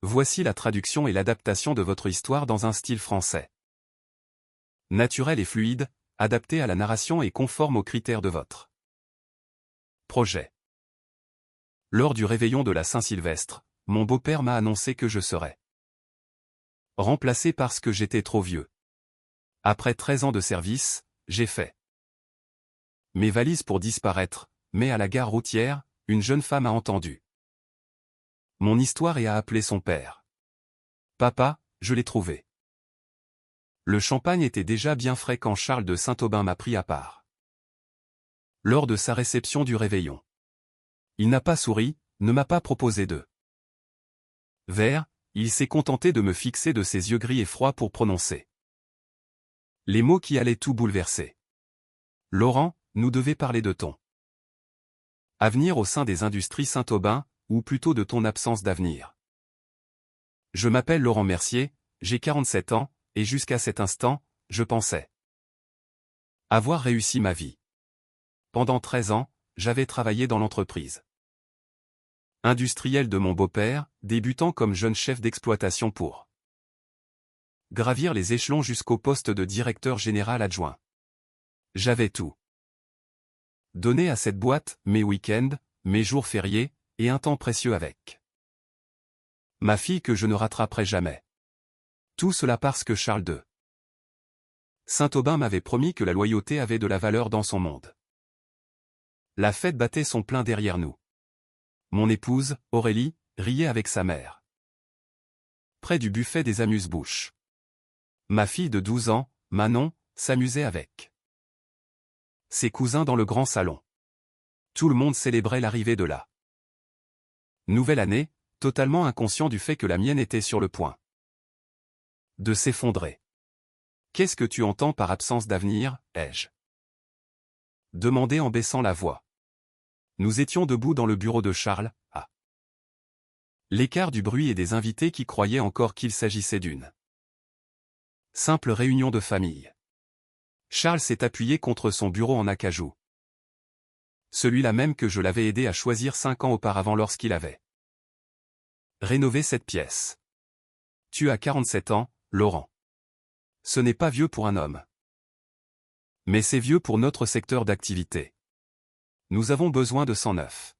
Voici la traduction et l'adaptation de votre histoire dans un style français. Naturel et fluide, adapté à la narration et conforme aux critères de votre projet. Lors du réveillon de la Saint-Sylvestre, mon beau-père m'a annoncé que je serais remplacé parce que j'étais trop vieux. Après 13 ans de service, j'ai fait mes valises pour disparaître, mais à la gare routière, une jeune femme a entendu mon histoire et a appelé son père. Papa, je l'ai trouvé. Le champagne était déjà bien frais quand Charles de Saint-Aubin m'a pris à part. Lors de sa réception du réveillon. Il n'a pas souri, ne m'a pas proposé de verre, il s'est contenté de me fixer de ses yeux gris et froids pour prononcer les mots qui allaient tout bouleverser. Laurent, nous devons parler de ton avenir au sein des industries Saint-Aubin, ou plutôt de ton absence d'avenir. Je m'appelle Laurent Mercier, j'ai 47 ans, et jusqu'à cet instant, je pensais avoir réussi ma vie. Pendant 13 ans, j'avais travaillé dans l'entreprise industrielle de mon beau-père, débutant comme jeune chef d'exploitation pour gravir les échelons jusqu'au poste de directeur général adjoint. J'avais tout donné à cette boîte, mes week-ends, mes jours fériés, et un temps précieux avec ma fille que je ne rattraperai jamais. Tout cela parce que Charles de Saint-Aubin m'avait promis que la loyauté avait de la valeur dans son monde. La fête battait son plein derrière nous. Mon épouse, Aurélie, riait avec sa mère près du buffet des amuse-bouches. Ma fille de 12 ans, Manon, s'amusait avec ses cousins dans le grand salon. Tout le monde célébrait l'arrivée de la nouvelle année, totalement inconscient du fait que la mienne était sur le point de s'effondrer. Qu'est-ce que tu entends par absence d'avenir, ai-je demandé en baissant la voix. Nous étions debout dans le bureau de Charles, à l'écart du bruit et des invités qui croyaient encore qu'il s'agissait d'une simple réunion de famille. Charles s'est appuyé contre son bureau en acajou. Celui-là même que je l'avais aidé à choisir 5 ans auparavant lorsqu'il avait rénové cette pièce. Tu as 47 ans, Laurent. Ce n'est pas vieux pour un homme. Mais c'est vieux pour notre secteur d'activité. Nous avons besoin de 109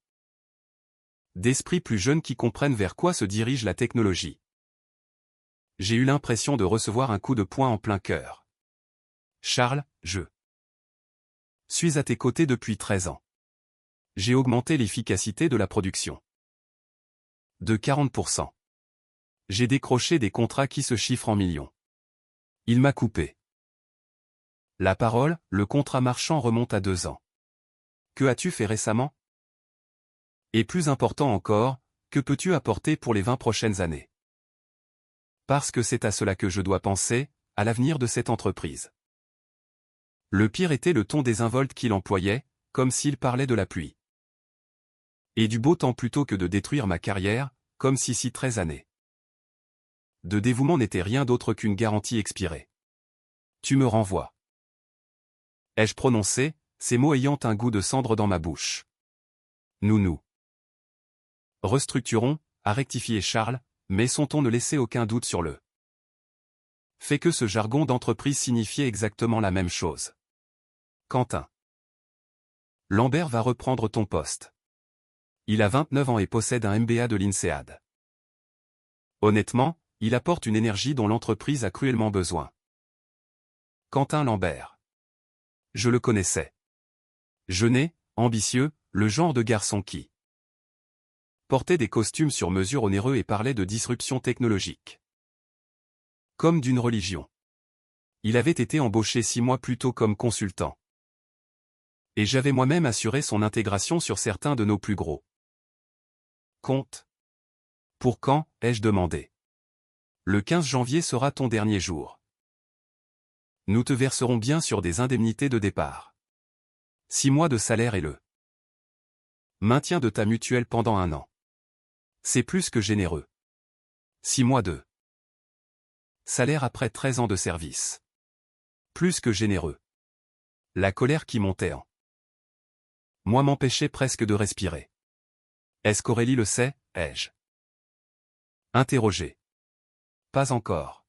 d'esprits plus jeunes qui comprennent vers quoi se dirige la technologie. J'ai eu l'impression de recevoir un coup de poing en plein cœur. Charles, je suis à tes côtés depuis 13 ans. J'ai augmenté l'efficacité de la production de 40%. J'ai décroché des contrats qui se chiffrent en millions. Il m'a coupé la parole, le contrat marchand remonte à 2 ans. Que as-tu fait récemment? Et plus important encore, que peux-tu apporter pour les 20 prochaines années? Parce que c'est à cela que je dois penser, à l'avenir de cette entreprise. Le pire était le ton désinvolte qu'il employait, comme s'il parlait de la pluie et du beau temps plutôt que de détruire ma carrière, comme si 13 années de dévouement n'étaient rien d'autre qu'une garantie expirée. Tu me renvoies. Ai-je prononcé, ces mots ayant un goût de cendre dans ma bouche. Nous restructurons, a rectifié Charles, mais son ton ne laissait aucun doute sur le fait que ce jargon d'entreprise signifiait exactement la même chose. Quentin Lambert va reprendre ton poste. Il a 29 ans et possède un MBA de l'INSEAD. Honnêtement, il apporte une énergie dont l'entreprise a cruellement besoin. Quentin Lambert. Je le connaissais. Jeunet, ambitieux, le genre de garçon qui portait des costumes sur mesure onéreux et parlait de disruption technologique. Comme d'une religion. Il avait été embauché 6 mois plus tôt comme consultant. Et j'avais moi-même assuré son intégration sur certains de nos plus gros comptes. Pour quand, ai-je demandé. Le 15 janvier sera ton dernier jour. Nous te verserons bien sur des indemnités de départ. 6 mois de salaire et le maintien de ta mutuelle pendant 1 an. C'est plus que généreux. 6 mois de salaire après 13 ans de service. Plus que généreux. La colère qui montait en moi m'empêchait presque de respirer. Est-ce qu'Aurélie le sait, ai-je Interrogé. Pas encore.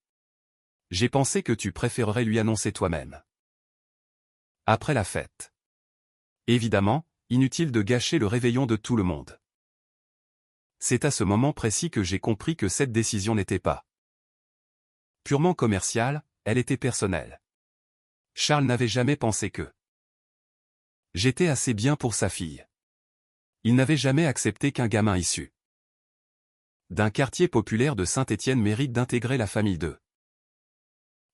J'ai pensé que tu préférerais lui annoncer toi-même. Après la fête. Évidemment, inutile de gâcher le réveillon de tout le monde. C'est à ce moment précis que j'ai compris que cette décision n'était pas purement commerciale, elle était personnelle. Charles n'avait jamais pensé que j'étais assez bien pour sa fille. Il n'avait jamais accepté qu'un gamin issu d'un quartier populaire de Saint-Étienne mérite d'intégrer la famille de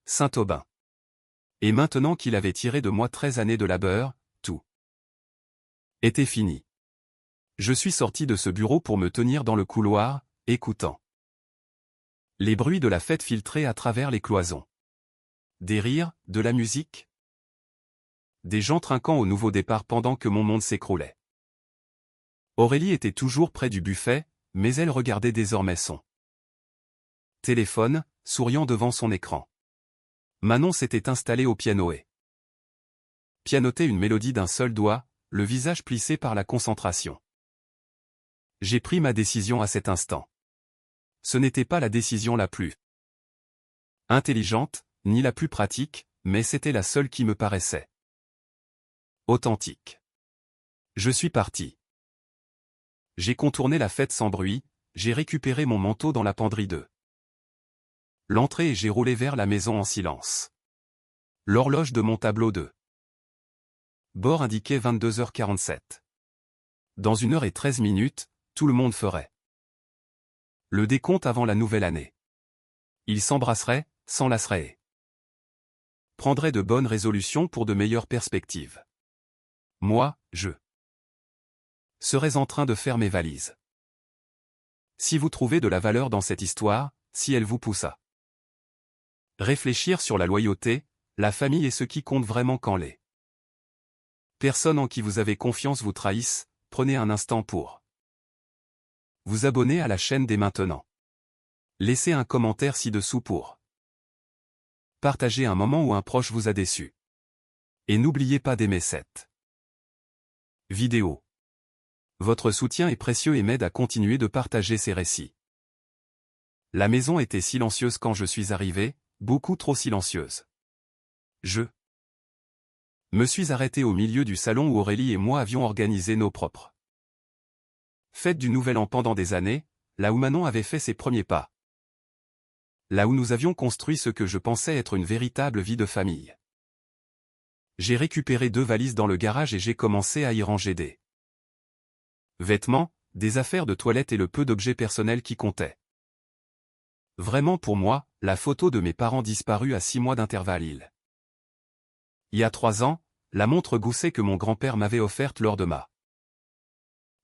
Saint-Aubin. Et maintenant qu'il avait tiré de moi 13 années de labeur, tout était fini. Je suis sorti de ce bureau pour me tenir dans le couloir, écoutant les bruits de la fête filtrés à travers les cloisons. Des rires, de la musique. Des gens trinquant au nouveau départ pendant que mon monde s'écroulait. Aurélie était toujours près du buffet, mais elle regardait désormais son téléphone, souriant devant son écran. Manon s'était installée au piano et pianotait une mélodie d'un seul doigt, le visage plissé par la concentration. J'ai pris ma décision à cet instant. Ce n'était pas la décision la plus intelligente, ni la plus pratique, mais c'était la seule qui me paraissait authentique. Je suis parti. J'ai contourné la fête sans bruit, j'ai récupéré mon manteau dans la penderie de l'entrée et j'ai roulé vers la maison en silence. L'horloge de mon tableau de bord indiquait 22h47. Dans 1h13, tout le monde ferait le décompte avant la nouvelle année. Ils s'embrasseraient, s'enlaceraient et prendraient de bonnes résolutions pour de meilleures perspectives. Moi, je serais en train de faire mes valises. Si vous trouvez de la valeur dans cette histoire, si elle vous pousse à réfléchir sur la loyauté, la famille et ce qui compte vraiment quand les personnes en qui vous avez confiance vous trahissent, prenez un instant pour vous abonner à la chaîne dès maintenant. Laissez un commentaire ci-dessous pour partager un moment où un proche vous a déçu. Et n'oubliez pas d'aimer cette vidéo. Votre soutien est précieux et m'aide à continuer de partager ces récits. La maison était silencieuse quand je suis arrivé, beaucoup trop silencieuse. Je me suis arrêté au milieu du salon où Aurélie et moi avions organisé nos propres fêtes du Nouvel An pendant des années, là où Manon avait fait ses premiers pas. Là où nous avions construit ce que je pensais être une véritable vie de famille. J'ai récupéré 2 valises dans le garage et j'ai commencé à y ranger des vêtements, des affaires de toilette et le peu d'objets personnels qui comptaient. Vraiment pour moi, la photo de mes parents disparus à 6 mois d'intervalle. Il y a 3 ans, la montre Gousset que mon grand-père m'avait offerte lors de ma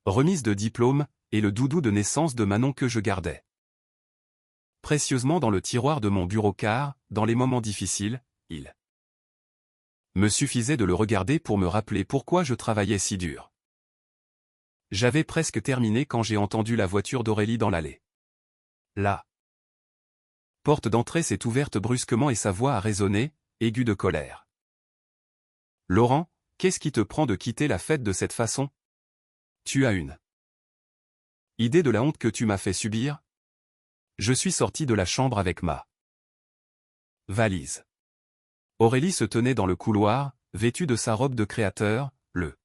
remise de diplôme, et le doudou de naissance de Manon que je gardais précieusement dans le tiroir de mon bureau car, dans les moments difficiles, il me suffisait de le regarder pour me rappeler pourquoi je travaillais si dur. J'avais presque terminé quand j'ai entendu la voiture d'Aurélie dans l'allée. La porte d'entrée s'est ouverte brusquement et sa voix a résonné, aiguë de colère. « Laurent, qu'est-ce qui te prend de quitter la fête de cette façon? Tu as une idée de la honte que tu m'as fait subir ?» Je suis sorti de la chambre avec ma valise. Aurélie se tenait dans le couloir, vêtue de sa robe de créateur, le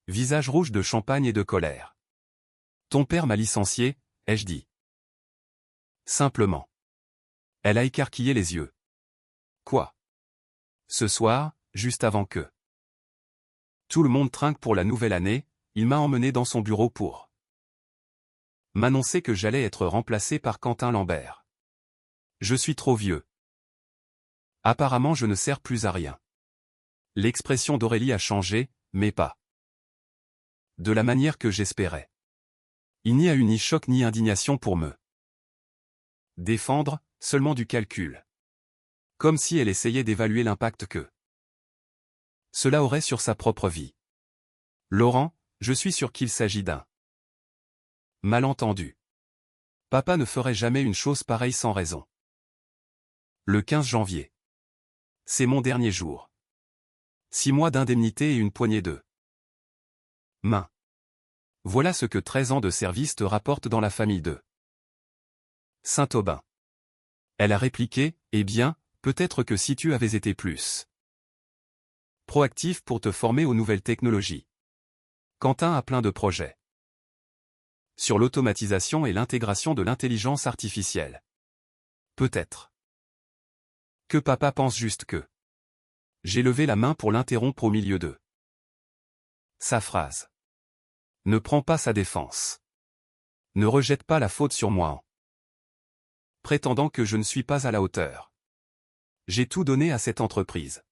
visage rouge de champagne et de colère. « Ton père m'a licencié, ai-je dit. Simplement. Elle a écarquillé les yeux. Quoi? Ce soir, juste avant que tout le monde trinque pour la nouvelle année, il m'a emmené dans son bureau pour m'annoncer que j'allais être remplacé par Quentin Lambert. Je suis trop vieux. Apparemment je ne sers plus à rien. L'expression d'Aurélie a changé, mais pas de la manière que j'espérais. Il n'y a eu ni choc ni indignation pour me défendre, seulement du calcul. Comme si elle essayait d'évaluer l'impact que cela aurait sur sa propre vie. Laurent, je suis sûr qu'il s'agit d'un malentendu. Papa ne ferait jamais une chose pareille sans raison. Le 15 janvier. C'est mon dernier jour. 6 mois d'indemnité et une poignée de main. Voilà ce que 13 ans de service te rapportent dans la famille de Saint-Aubin. Elle a répliqué, eh bien, peut-être que si tu avais été plus proactif pour te former aux nouvelles technologies. Quentin a plein de projets. Sur l'automatisation et l'intégration de l'intelligence artificielle. Peut-être. Que papa pense juste que. J'ai levé la main pour l'interrompre au milieu de sa phrase. Ne prends pas sa défense. Ne rejette pas la faute sur moi en prétendant que je ne suis pas à la hauteur. J'ai tout donné à cette entreprise.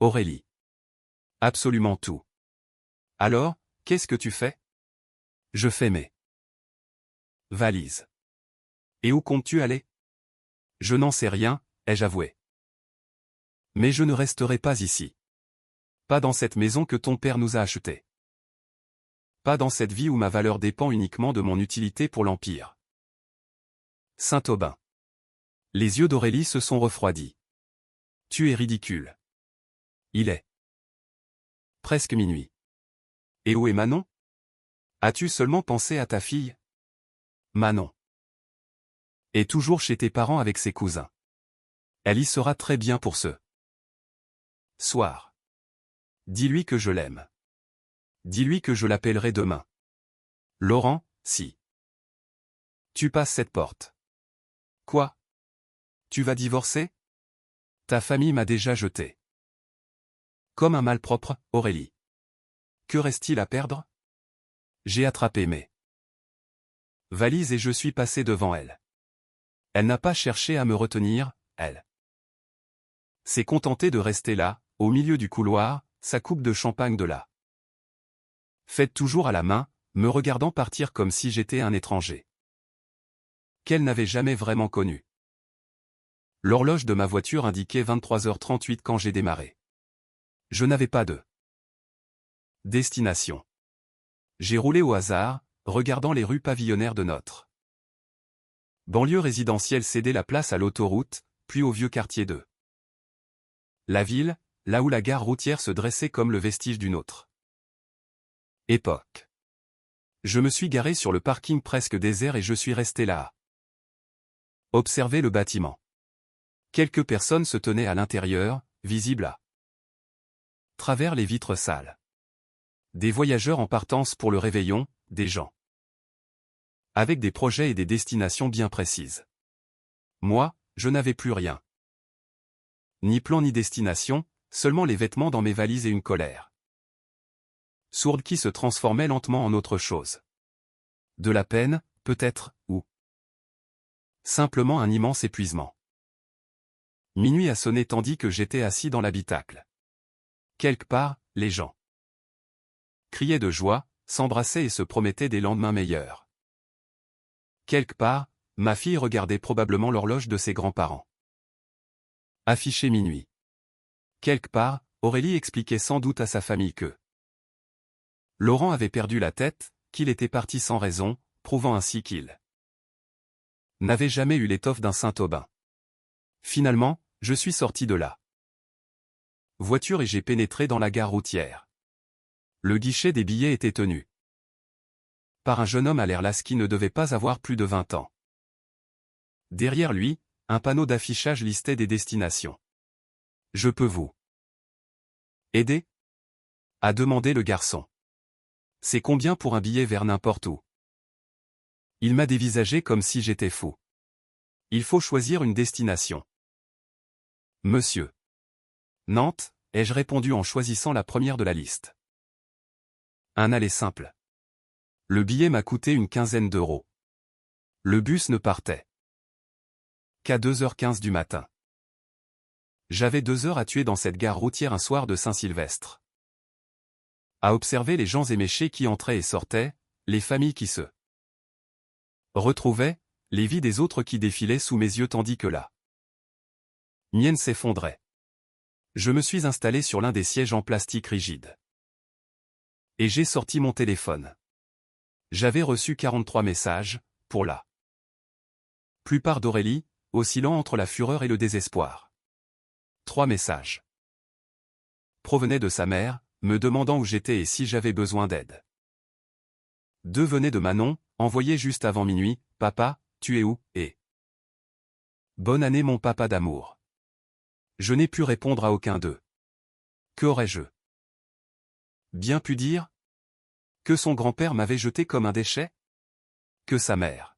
Aurélie. Absolument tout. Alors, qu'est-ce que tu fais? Je fais mes valises. Et où comptes-tu aller? Je n'en sais rien, ai-je avoué. Mais je ne resterai pas ici. Pas dans cette maison que ton père nous a achetée. Pas dans cette vie où ma valeur dépend uniquement de mon utilité pour l'Empire. Saint-Aubin. Les yeux d'Aurélie se sont refroidis. Tu es ridicule. Il est presque minuit. Et où est Manon? As-tu seulement pensé à ta fille? Manon est toujours chez tes parents avec ses cousins. Elle y sera très bien pour ce soir. Dis-lui que je l'aime. Dis-lui que je l'appellerai demain. Laurent, si tu passes cette porte. Quoi? Tu vas divorcer? Ta famille m'a déjà jeté. Comme un malpropre, Aurélie. Que reste-t-il à perdre? J'ai attrapé mes valises et je suis passé devant elle. Elle n'a pas cherché à me retenir, elle s'est contentée de rester là, au milieu du couloir, sa coupe de champagne de là. Faite toujours à la main, me regardant partir comme si j'étais un étranger qu'elle n'avait jamais vraiment connu. L'horloge de ma voiture indiquait 23h38 quand j'ai démarré. Je n'avais pas de destination. J'ai roulé au hasard, regardant les rues pavillonnaires de notre banlieue résidentielle céder la place à l'autoroute, puis au vieux quartier de la ville, là où la gare routière se dressait comme le vestige d'une autre époque. Je me suis garé sur le parking presque désert et je suis resté là. Observer le bâtiment. Quelques personnes se tenaient à l'intérieur, visibles à travers les vitres sales. Des voyageurs en partance pour le réveillon, des gens avec des projets et des destinations bien précises. Moi, je n'avais plus rien. Ni plan ni destination, seulement les vêtements dans mes valises et une colère sourde qui se transformait lentement en autre chose. De la peine, peut-être, ou simplement un immense épuisement. Minuit a sonné tandis que j'étais assis dans l'habitacle. Quelque part, les gens criaient de joie, s'embrassaient et se promettaient des lendemains meilleurs. Quelque part, ma fille regardait probablement l'horloge de ses grands-parents. Affiché minuit. Quelque part, Aurélie expliquait sans doute à sa famille que Laurent avait perdu la tête, qu'il était parti sans raison, prouvant ainsi qu'il n'avait jamais eu l'étoffe d'un Saint-Aubin. Finalement, je suis sorti de là. Voiture et j'ai pénétré dans la gare routière. Le guichet des billets était tenu par un jeune homme à l'air las qui ne devait pas avoir plus de 20 ans. Derrière lui, un panneau d'affichage listait des destinations. Je peux vous aider? A demandé le garçon. C'est combien pour un billet vers n'importe où? Il m'a dévisagé comme si j'étais fou. Il faut choisir une destination. Monsieur. Nantes, ai-je répondu en choisissant la première de la liste. Un aller simple. Le billet m'a coûté une quinzaine d'euros. Le bus ne partait qu'à 2h15 du matin. J'avais 2 heures à tuer dans cette gare routière un soir de Saint-Sylvestre. À observer les gens éméchés qui entraient et sortaient, les familles qui se retrouvaient, les vies des autres qui défilaient sous mes yeux tandis que la mienne s'effondrait. Je me suis installé sur l'un des sièges en plastique rigide. Et j'ai sorti mon téléphone. J'avais reçu 43 messages, pour la plupart d'Aurélie, oscillant entre la fureur et le désespoir. 3 messages provenaient de sa mère, me demandant où j'étais et si j'avais besoin d'aide. 2 venaient de Manon, envoyés juste avant minuit. Papa, tu es où, et bonne année mon papa d'amour. Je n'ai pu répondre à aucun d'eux. Que aurais-je bien pu dire? Que son grand-père m'avait jeté comme un déchet? Que sa mère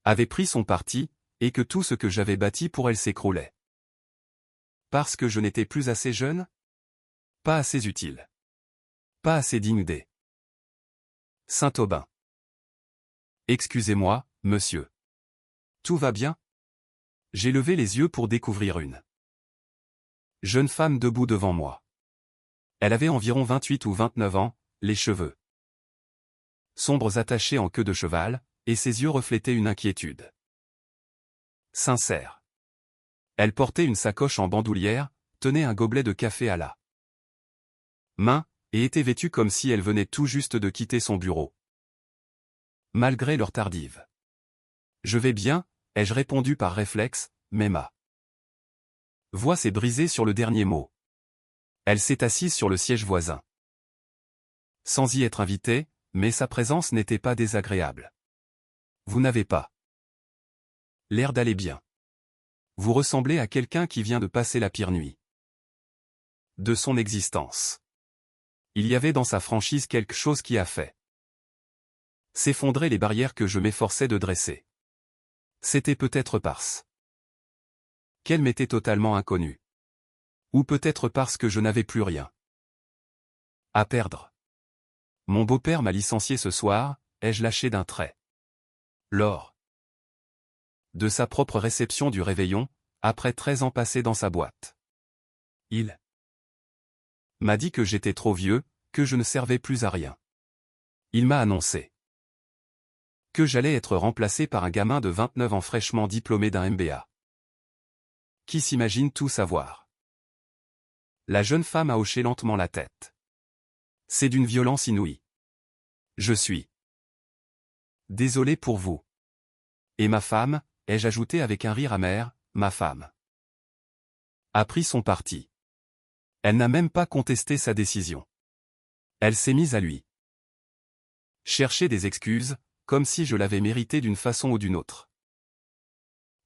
avait pris son parti, et que tout ce que j'avais bâti pour elle s'écroulait. Parce que je n'étais plus assez jeune? Pas assez utile. Pas assez digne des Saint-Aubin. Excusez-moi, monsieur. Tout va bien? J'ai levé les yeux pour découvrir une jeune femme debout devant moi. Elle avait environ 28 ou 29 ans, les cheveux sombres attachés en queue de cheval, et ses yeux reflétaient une inquiétude sincère. Elle portait une sacoche en bandoulière, tenait un gobelet de café à la main, et était vêtue comme si elle venait tout juste de quitter son bureau. Malgré l'heure tardive. Je vais bien, ai-je répondu par réflexe, mais ma voix s'est brisée sur le dernier mot. Elle s'est assise sur le siège voisin. Sans y être invitée, mais sa présence n'était pas désagréable. Vous n'avez pas l'air d'aller bien. Vous ressemblez à quelqu'un qui vient de passer la pire nuit de son existence. Il y avait dans sa franchise quelque chose qui a fait s'effondrer les barrières que je m'efforçais de dresser. C'était peut-être parce qu'elle m'était totalement inconnue. Ou peut-être parce que je n'avais plus rien à perdre. Mon beau-père m'a licencié ce soir, ai-je lâché d'un trait. Lors de sa propre réception du réveillon, après 13 ans passés dans sa boîte. Il m'a dit que j'étais trop vieux, que je ne servais plus à rien. Il m'a annoncé que j'allais être remplacé par un gamin de 29 ans fraîchement diplômé d'un MBA. Qui s'imagine tout savoir? La jeune femme a hoché lentement la tête. C'est d'une violence inouïe. Je suis désolé pour vous. Et ma femme, ai-je ajouté avec un rire amer, ma femme a pris son parti. Elle n'a même pas contesté sa décision. Elle s'est mise à lui chercher des excuses, comme si je l'avais mérité d'une façon ou d'une autre.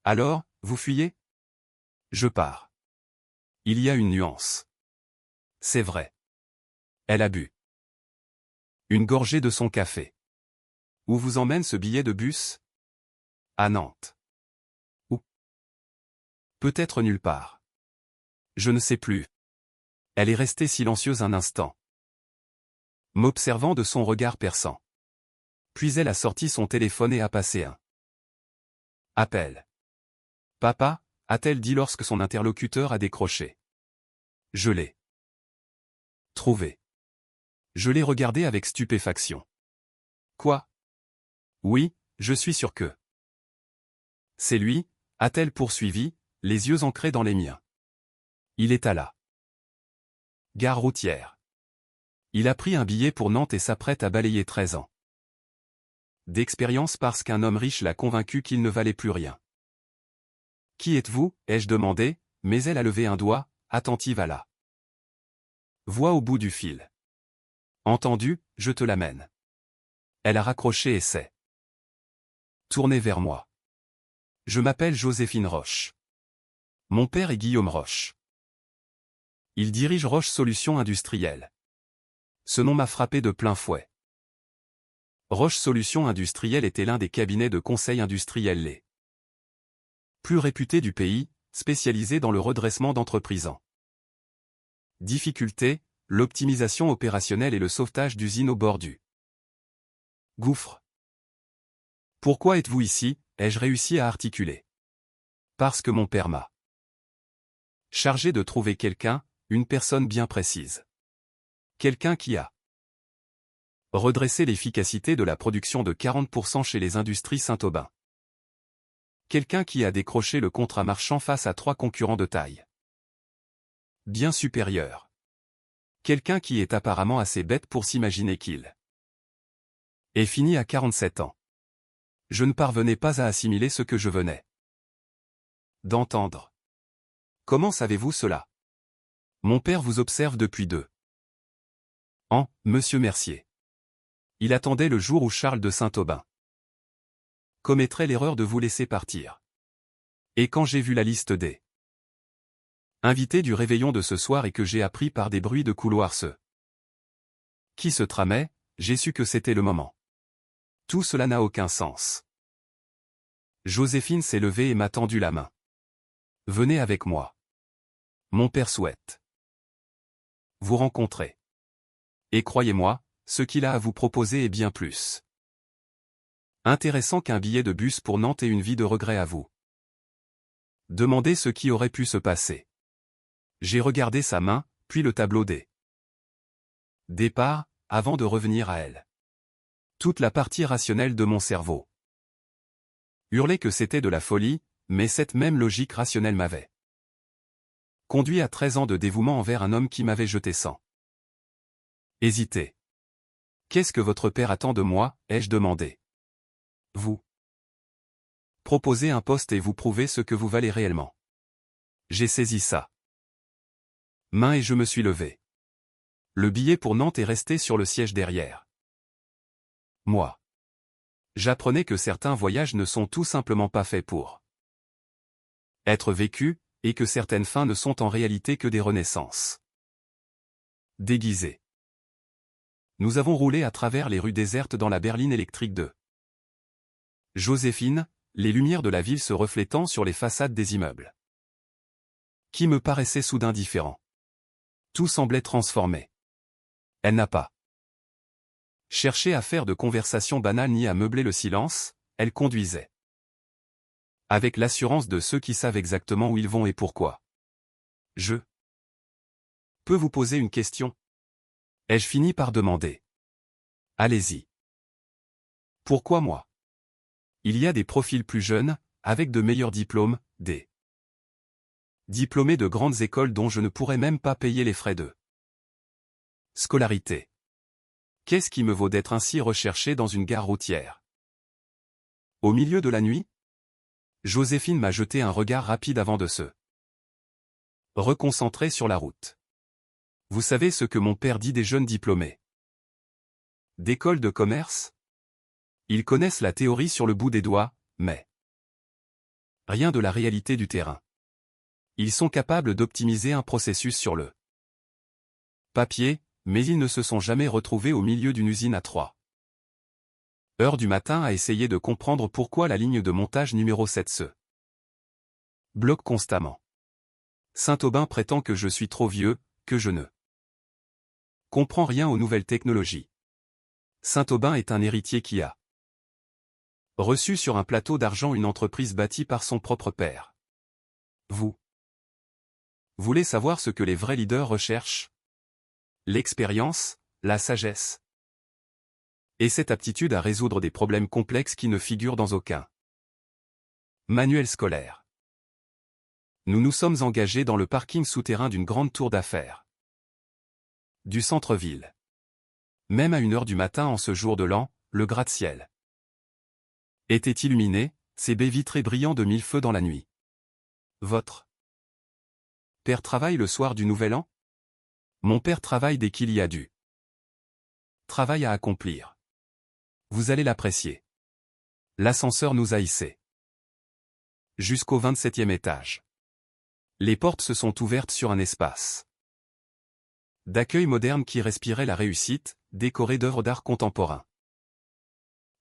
Alors, vous fuyez? Je pars. Il y a une nuance. C'est vrai. Elle a bu une gorgée de son café. Où vous emmène ce billet de bus? À Nantes. Ou peut-être nulle part. Je ne sais plus. Elle est restée silencieuse un instant, m'observant de son regard perçant. Puis elle a sorti son téléphone et a passé un appel. Papa, a-t-elle dit lorsque son interlocuteur a décroché. Je l'ai trouvé. Je l'ai regardé avec stupéfaction. Quoi? Oui, je suis sûr que c'est lui, a-t-elle poursuivi, les yeux ancrés dans les miens. Il est à la gare routière. Il a pris un billet pour Nantes et s'apprête à balayer 13 ans d'expérience parce qu'un homme riche l'a convaincu qu'il ne valait plus rien. Qui êtes-vous? Ai-je demandé, mais elle a levé un doigt, attentive à la voix au bout du fil. Entendu, je te l'amène. Elle a raccroché et s'est tournée vers moi. Je m'appelle Joséphine Roche. Mon père est Guillaume Roche. Il dirige Roche Solutions Industrielles. Ce nom m'a frappé de plein fouet. Roche Solutions Industrielles était l'un des cabinets de conseil industriel les plus réputés du pays, spécialisé dans le redressement d'entreprises en difficulté, l'optimisation opérationnelle et le sauvetage d'usines au bord du gouffre. Pourquoi êtes-vous ici? Ai-je réussi à articuler. Parce que mon père m'a chargé de trouver quelqu'un, une personne bien précise. Quelqu'un qui a redressé l'efficacité de la production de 40% chez les industries Saint-Aubin. Quelqu'un qui a décroché le contrat marchand face à 3 concurrents de taille bien supérieure. Quelqu'un qui est apparemment assez bête pour s'imaginer qu'il est fini à 47 ans. Je ne parvenais pas à assimiler ce que je venais d'entendre. Comment savez-vous cela? Mon père vous observe depuis 2 ans, monsieur Mercier. Il attendait le jour où Charles de Saint-Aubin commettrais l'erreur de vous laisser partir. Et quand j'ai vu la liste des invités du réveillon de ce soir et que j'ai appris par des bruits de couloir qui se tramaient, j'ai su que c'était le moment. Tout cela n'a aucun sens. Joséphine s'est levée et m'a tendu la main. Venez avec moi. Mon père souhaite vous rencontrer. Et croyez-moi, ce qu'il a à vous proposer est bien plus intéressant qu'un billet de bus pour Nantes et une vie de regret à vous. Demandez ce qui aurait pu se passer. J'ai regardé sa main, puis le tableau des départs, avant de revenir à elle. Toute la partie rationnelle de mon cerveau hurlait que c'était de la folie, mais cette même logique rationnelle m'avait conduit à 13 ans de dévouement envers un homme qui m'avait jeté sans hésiter. Qu'est-ce que votre père attend de moi, ai-je demandé. Vous proposez un poste et vous prouvez ce que vous valez réellement. J'ai saisi sa main et je me suis levé. Le billet pour Nantes est resté sur le siège derrière moi. J'apprenais que certains voyages ne sont tout simplement pas faits pour être vécus, et que certaines fins ne sont en réalité que des renaissances déguisées. Nous avons roulé à travers les rues désertes dans la berline électrique de Joséphine, les lumières de la ville se reflétant sur les façades des immeubles qui me paraissaient soudain différents. Tout semblait transformé. Elle n'a pas cherché à faire de conversation banale ni à meubler le silence, elle conduisait avec l'assurance de ceux qui savent exactement où ils vont et pourquoi. Je peux vous poser une question? Ai-je fini par demander. Allez-y. Pourquoi moi? Il y a des profils plus jeunes, avec de meilleurs diplômes, des diplômés de grandes écoles dont je ne pourrais même pas payer les frais de scolarité. Qu'est-ce qui me vaut d'être ainsi recherché dans une gare routière? Au milieu de la nuit? Joséphine m'a jeté un regard rapide avant de se reconcentrer sur la route. Vous savez ce que mon père dit des jeunes diplômés d'école de commerce? Ils connaissent la théorie sur le bout des doigts, mais rien de la réalité du terrain. Ils sont capables d'optimiser un processus sur le papier, mais ils ne se sont jamais retrouvés au milieu d'une usine à 3 heures du matin à essayer de comprendre pourquoi la ligne de montage numéro 7 se bloque constamment. Saint-Aubin prétend que je suis trop vieux, que je ne comprends rien aux nouvelles technologies. Saint-Aubin est un héritier qui a reçu sur un plateau d'argent une entreprise bâtie par son propre père. Vous voulez savoir ce que les vrais leaders recherchent? L'expérience, la sagesse et cette aptitude à résoudre des problèmes complexes qui ne figurent dans aucun manuel scolaire. Nous nous sommes engagés dans le parking souterrain d'une grande tour d'affaires du centre-ville. Même à 1 heure du matin en ce jour de l'an, le gratte-ciel était illuminé, ses baies vitrées brillant de 1000 feux dans la nuit. Votre père travaille le soir du Nouvel An? Mon père travaille dès qu'il y a du travail à accomplir. Vous allez l'apprécier. L'ascenseur nous a hissés jusqu'au 27e étage. Les portes se sont ouvertes sur un espace d'accueil moderne qui respirait la réussite, décoré d'œuvres d'art contemporain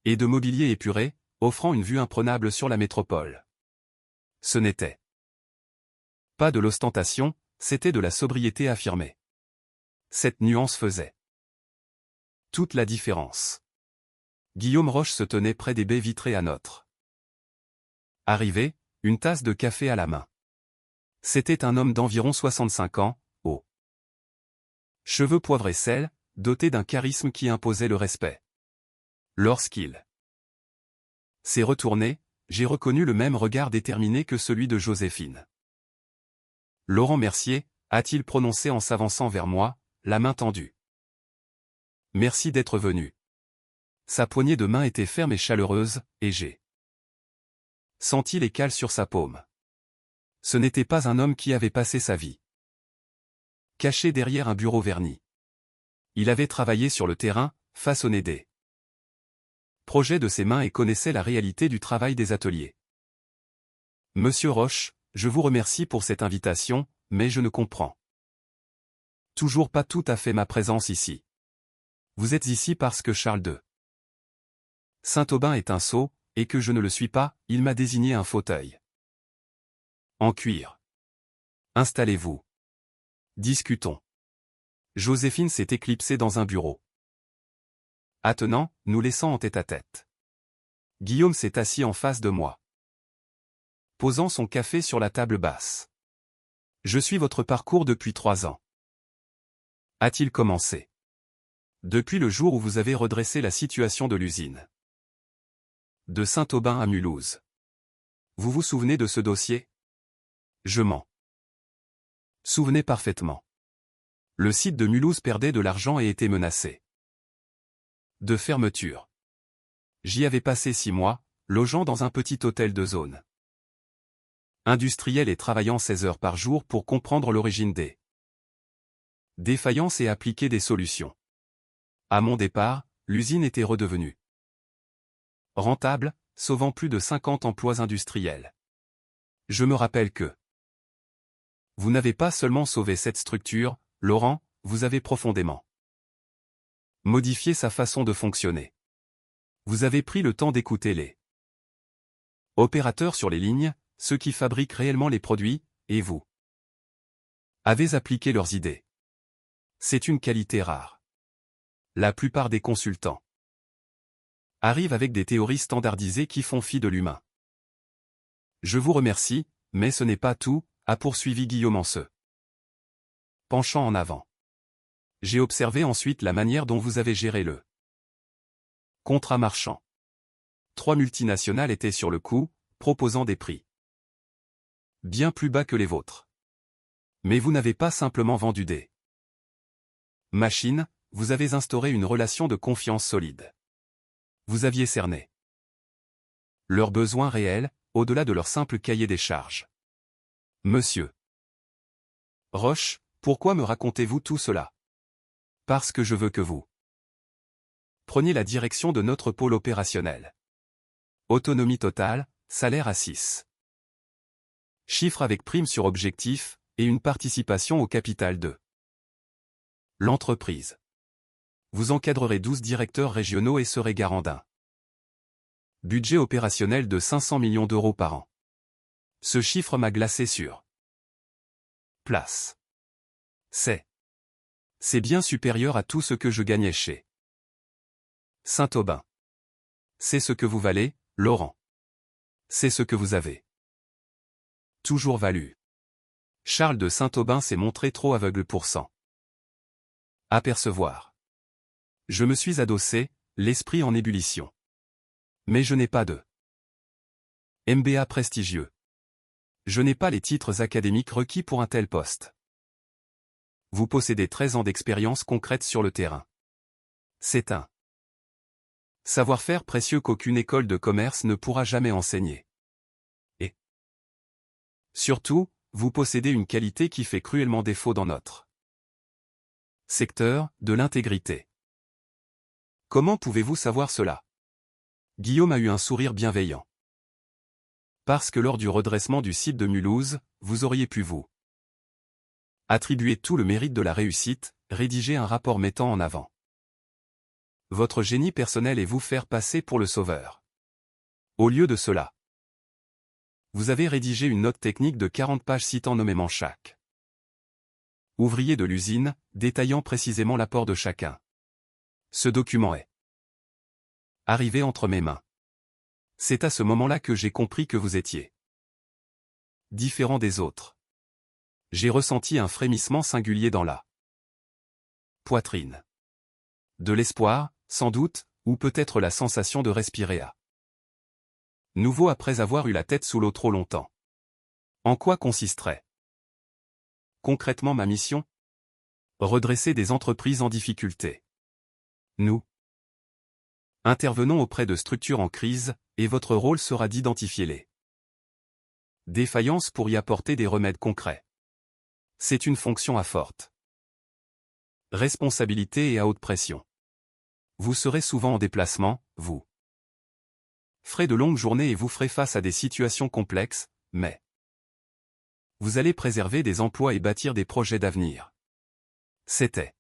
et de mobilier épuré, offrant une vue imprenable sur la métropole. Ce n'était pas de l'ostentation, c'était de la sobriété affirmée. Cette nuance faisait toute la différence. Guillaume Roche se tenait près des baies vitrées à notre arrivée, une tasse de café à la main. C'était un homme d'environ 65 ans, aux cheveux poivre et sel, doté d'un charisme qui imposait le respect. Lorsqu'il s'est retourné, j'ai reconnu le même regard déterminé que celui de Joséphine. Laurent Mercier, a-t-il prononcé en s'avançant vers moi, la main tendue. Merci d'être venu. Sa poignée de main était ferme et chaleureuse, et j'ai senti les cales sur sa paume. Ce n'était pas un homme qui avait passé sa vie caché derrière un bureau verni. Il avait travaillé sur le terrain, façonné des projet de ses mains et connaissait la réalité du travail des ateliers. Monsieur Roche, je vous remercie pour cette invitation, mais je ne comprends toujours pas tout à fait ma présence ici. Vous êtes ici parce que Charles II Saint-Aubin est un sot, et que je ne le suis pas, il m'a désigné un fauteuil en cuir. Installez-vous. Discutons. Joséphine s'est éclipsée dans un bureau. Attenant, nous laissant en tête-à-tête. Guillaume s'est assis en face de moi, posant son café sur la table basse. Je suis votre parcours depuis 3 ans. A-t-il commencé? Depuis le jour où vous avez redressé la situation de l'usine de Saint-Aubin à Mulhouse. Vous vous souvenez de ce dossier? Je m'en souvenais parfaitement. Le site de Mulhouse perdait de l'argent et était menacé de fermeture. J'y avais passé 6 mois, logeant dans un petit hôtel de zone industrielle et travaillant 16 heures par jour pour comprendre l'origine des défaillances et appliquer des solutions. À mon départ, l'usine était redevenue rentable, sauvant plus de 50 emplois industriels. Je me rappelle que vous n'avez pas seulement sauvé cette structure, Laurent, vous avez profondément modifié sa façon de fonctionner. Vous avez pris le temps d'écouter les opérateurs sur les lignes, ceux qui fabriquent réellement les produits, et vous avez appliqué leurs idées. C'est une qualité rare. La plupart des consultants arrivent avec des théories standardisées qui font fi de l'humain. Je vous remercie, mais ce n'est pas tout, a poursuivi Guillaume en se penchant en avant. J'ai observé ensuite la manière dont vous avez géré le contrat marchand. 3 multinationales étaient sur le coup, proposant des prix bien plus bas que les vôtres. Mais vous n'avez pas simplement vendu des machines, vous avez instauré une relation de confiance solide. Vous aviez cerné leurs besoins réels, au-delà de leur simple cahier des charges. Monsieur Roche, pourquoi me racontez-vous tout cela? Parce que je veux que vous preniez la direction de notre pôle opérationnel. Autonomie totale, salaire à 6 chiffres avec prime sur objectif, et une participation au capital de l'entreprise. Vous encadrerez 12 directeurs régionaux et serez garant d'un budget opérationnel de 500 millions d'euros par an. Ce chiffre m'a glacé sur place. C'est bien supérieur à tout ce que je gagnais chez Saint-Aubin. C'est ce que vous valez, Laurent. C'est ce que vous avez toujours valu. Charles de Saint-Aubin s'est montré trop aveugle pour s'en apercevoir. Je me suis adossé, l'esprit en ébullition. Mais je n'ai pas de MBA prestigieux. Je n'ai pas les titres académiques requis pour un tel poste. Vous possédez 13 ans d'expérience concrète sur le terrain. C'est un savoir-faire précieux qu'aucune école de commerce ne pourra jamais enseigner. Et surtout, vous possédez une qualité qui fait cruellement défaut dans notre secteur, de l'intégrité. Comment pouvez-vous savoir cela? Guillaume a eu un sourire bienveillant. Parce que lors du redressement du site de Mulhouse, vous auriez pu vous attribuer tout le mérite de la réussite, rédiger un rapport mettant en avant votre génie personnel et vous faire passer pour le sauveur. Au lieu de cela, vous avez rédigé une note technique de 40 pages citant nommément chaque ouvrier de l'usine, détaillant précisément l'apport de chacun. Ce document est arrivé entre mes mains. C'est à ce moment-là que j'ai compris que vous étiez différent des autres. J'ai ressenti un frémissement singulier dans la poitrine. De l'espoir, sans doute, ou peut-être la sensation de respirer à nouveau après avoir eu la tête sous l'eau trop longtemps. En quoi consisterait concrètement ma mission? Redresser des entreprises en difficulté. Nous intervenons auprès de structures en crise, et votre rôle sera d'identifier les défaillances pour y apporter des remèdes concrets. C'est une fonction à forte responsabilité et à haute pression. Vous serez souvent en déplacement, vous ferez de longues journées et vous ferez face à des situations complexes, mais vous allez préserver des emplois et bâtir des projets d'avenir. C'était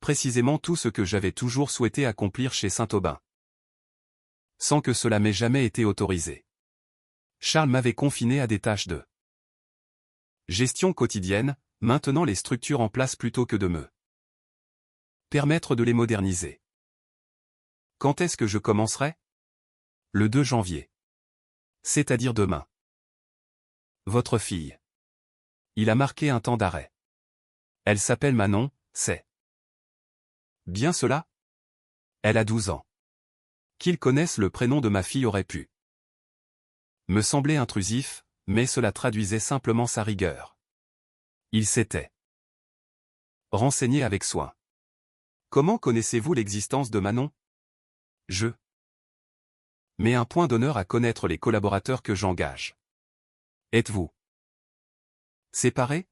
précisément tout ce que j'avais toujours souhaité accomplir chez Saint-Aubin. Sans que cela m'ait jamais été autorisé. Charles m'avait confiné à des tâches de gestion quotidienne, maintenant les structures en place plutôt que de me permettre de les moderniser. Quand est-ce que je commencerai? Le 2 janvier. C'est-à-dire demain. Votre fille. Il a marqué un temps d'arrêt. Elle s'appelle Manon, c'est bien cela? Elle a 12 ans. Qu'ils connaissent le prénom de ma fille aurait pu me sembler intrusif, mais cela traduisait simplement sa rigueur. Il s'était renseigné avec soin. Comment connaissez-vous l'existence de Manon? Je mets un point d'honneur à connaître les collaborateurs que j'engage. Êtes-vous séparés?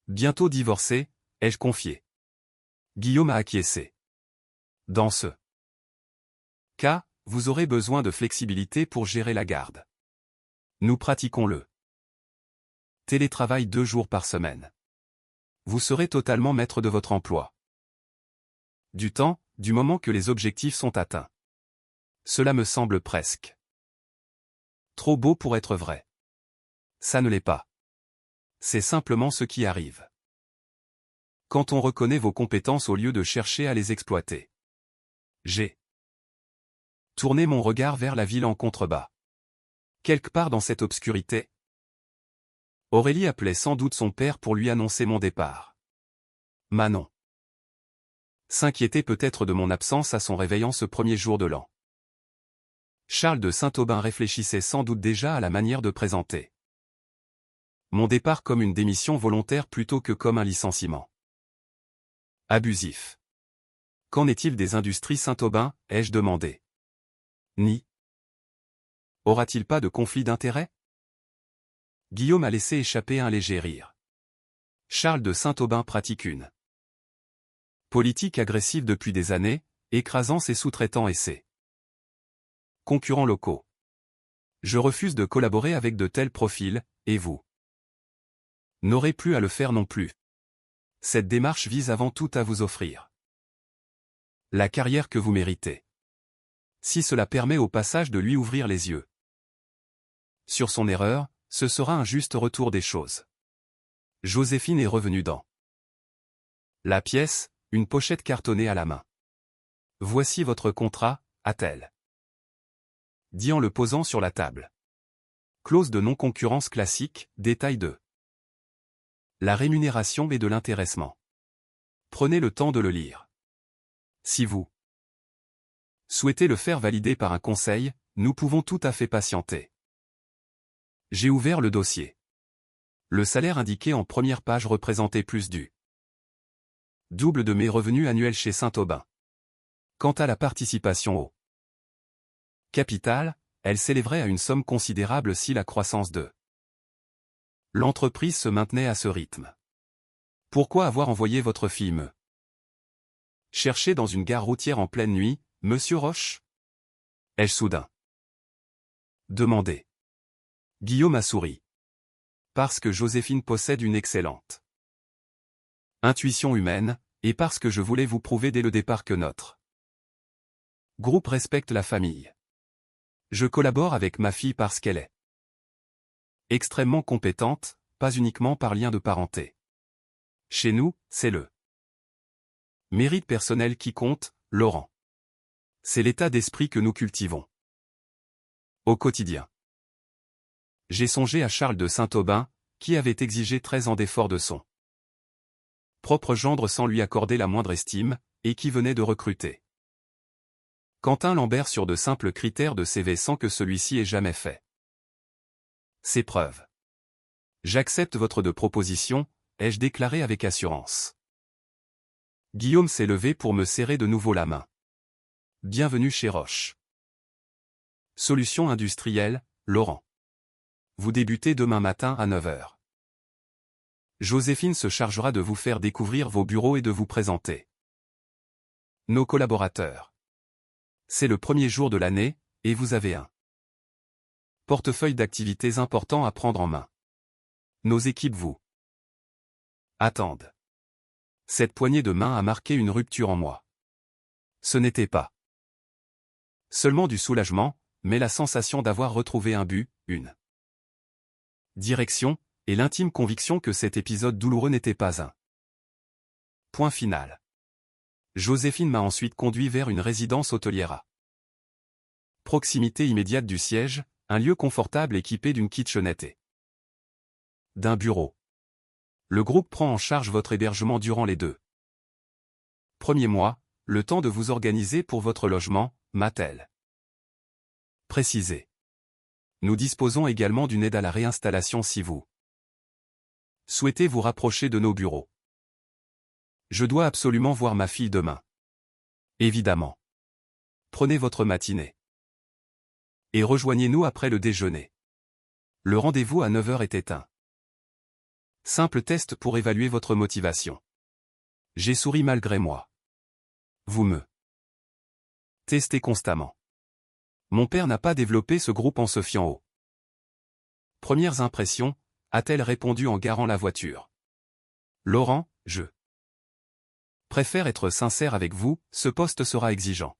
Bientôt divorcés, ai-je confié. Guillaume a acquiescé. Dans ce cas, vous aurez besoin de flexibilité pour gérer la garde. Nous pratiquons le télétravail 2 jours par semaine. Vous serez totalement maître de votre emploi. Du temps, du moment que les objectifs sont atteints. Cela me semble presque trop beau pour être vrai. Ça ne l'est pas. C'est simplement ce qui arrive. Quand on reconnaît vos compétences au lieu de chercher à les exploiter. J'ai tourné mon regard vers la ville en contrebas. Quelque part dans cette obscurité, Aurélie appelait sans doute son père pour lui annoncer mon départ. Manon s'inquiétait peut-être de mon absence à son réveil en ce premier jour de l'an. Charles de Saint-Aubin réfléchissait sans doute déjà à la manière de présenter mon départ comme une démission volontaire plutôt que comme un licenciement abusif. Qu'en est-il des industries Saint-Aubin, ai-je demandé. Ni aura-t-il pas de conflit d'intérêts? Guillaume a laissé échapper un léger rire. Charles de Saint-Aubin pratique une politique agressive depuis des années, écrasant ses sous-traitants et ses concurrents locaux. Je refuse de collaborer avec de tels profils, et vous n'aurez plus à le faire non plus. Cette démarche vise avant tout à vous offrir la carrière que vous méritez. Si cela permet au passage de lui ouvrir les yeux sur son erreur, ce sera un juste retour des choses. Joséphine est revenue dans la pièce, une pochette cartonnée à la main. Voici votre contrat, a-t-elle dit en le posant sur la table. Clause de non-concurrence classique, détail 2. La rémunération et de l'intéressement. Prenez le temps de le lire. Si vous souhaitez le faire valider par un conseil, nous pouvons tout à fait patienter. J'ai ouvert le dossier. Le salaire indiqué en première page représentait plus du double de mes revenus annuels chez Saint-Aubin. Quant à la participation au capital, elle s'élèverait à une somme considérable si la croissance de l'entreprise se maintenait à ce rythme. Pourquoi avoir envoyé votre fille me chercher dans une gare routière en pleine nuit, monsieur Roche? Ai-je soudain demandé. Guillaume a souri. Parce que Joséphine possède une excellente intuition humaine, et parce que je voulais vous prouver dès le départ que notre groupe respecte la famille. Je collabore avec ma fille parce qu'elle est extrêmement compétente, pas uniquement par lien de parenté. Chez nous, c'est le mérite personnel qui compte, Laurent. C'est l'état d'esprit que nous cultivons au quotidien. J'ai songé à Charles de Saint-Aubin, qui avait exigé 13 ans d'efforts de son propre gendre sans lui accorder la moindre estime, et qui venait de recruter Quentin Lambert sur de simples critères de CV sans que celui-ci ait jamais fait ses preuves. J'accepte votre proposition, ai-je déclaré avec assurance. Guillaume s'est levé pour me serrer de nouveau la main. Bienvenue chez Roche. Solution industrielle, Laurent. Vous débutez demain matin à 9 h. Joséphine se chargera de vous faire découvrir vos bureaux et de vous présenter nos collaborateurs. C'est le premier jour de l'année, et vous avez un portefeuille d'activités importants à prendre en main. Nos équipes vous attendent. Cette poignée de main a marqué une rupture en moi. Ce n'était pas seulement du soulagement, mais la sensation d'avoir retrouvé un but, une direction, et l'intime conviction que cet épisode douloureux n'était pas un point final. Joséphine m'a ensuite conduit vers une résidence hôtelière à proximité immédiate du siège, un lieu confortable équipé d'une kitchenette et d'un bureau. Le groupe prend en charge votre hébergement durant les 2 premiers mois, le temps de vous organiser pour votre logement, m'a-t-elle précisé. Nous disposons également d'une aide à la réinstallation si vous souhaitez vous rapprocher de nos bureaux. Je dois absolument voir ma fille demain. Évidemment. Prenez votre matinée. Et rejoignez-nous après le déjeuner. Le rendez-vous à 9 h était un simple test pour évaluer votre motivation. J'ai souri malgré moi. Vous me testez constamment. Mon père n'a pas développé ce groupe en se fiant aux premières impressions, a-t-elle répondu en garant la voiture. Laurent, je préfère être sincère avec vous, ce poste sera exigeant.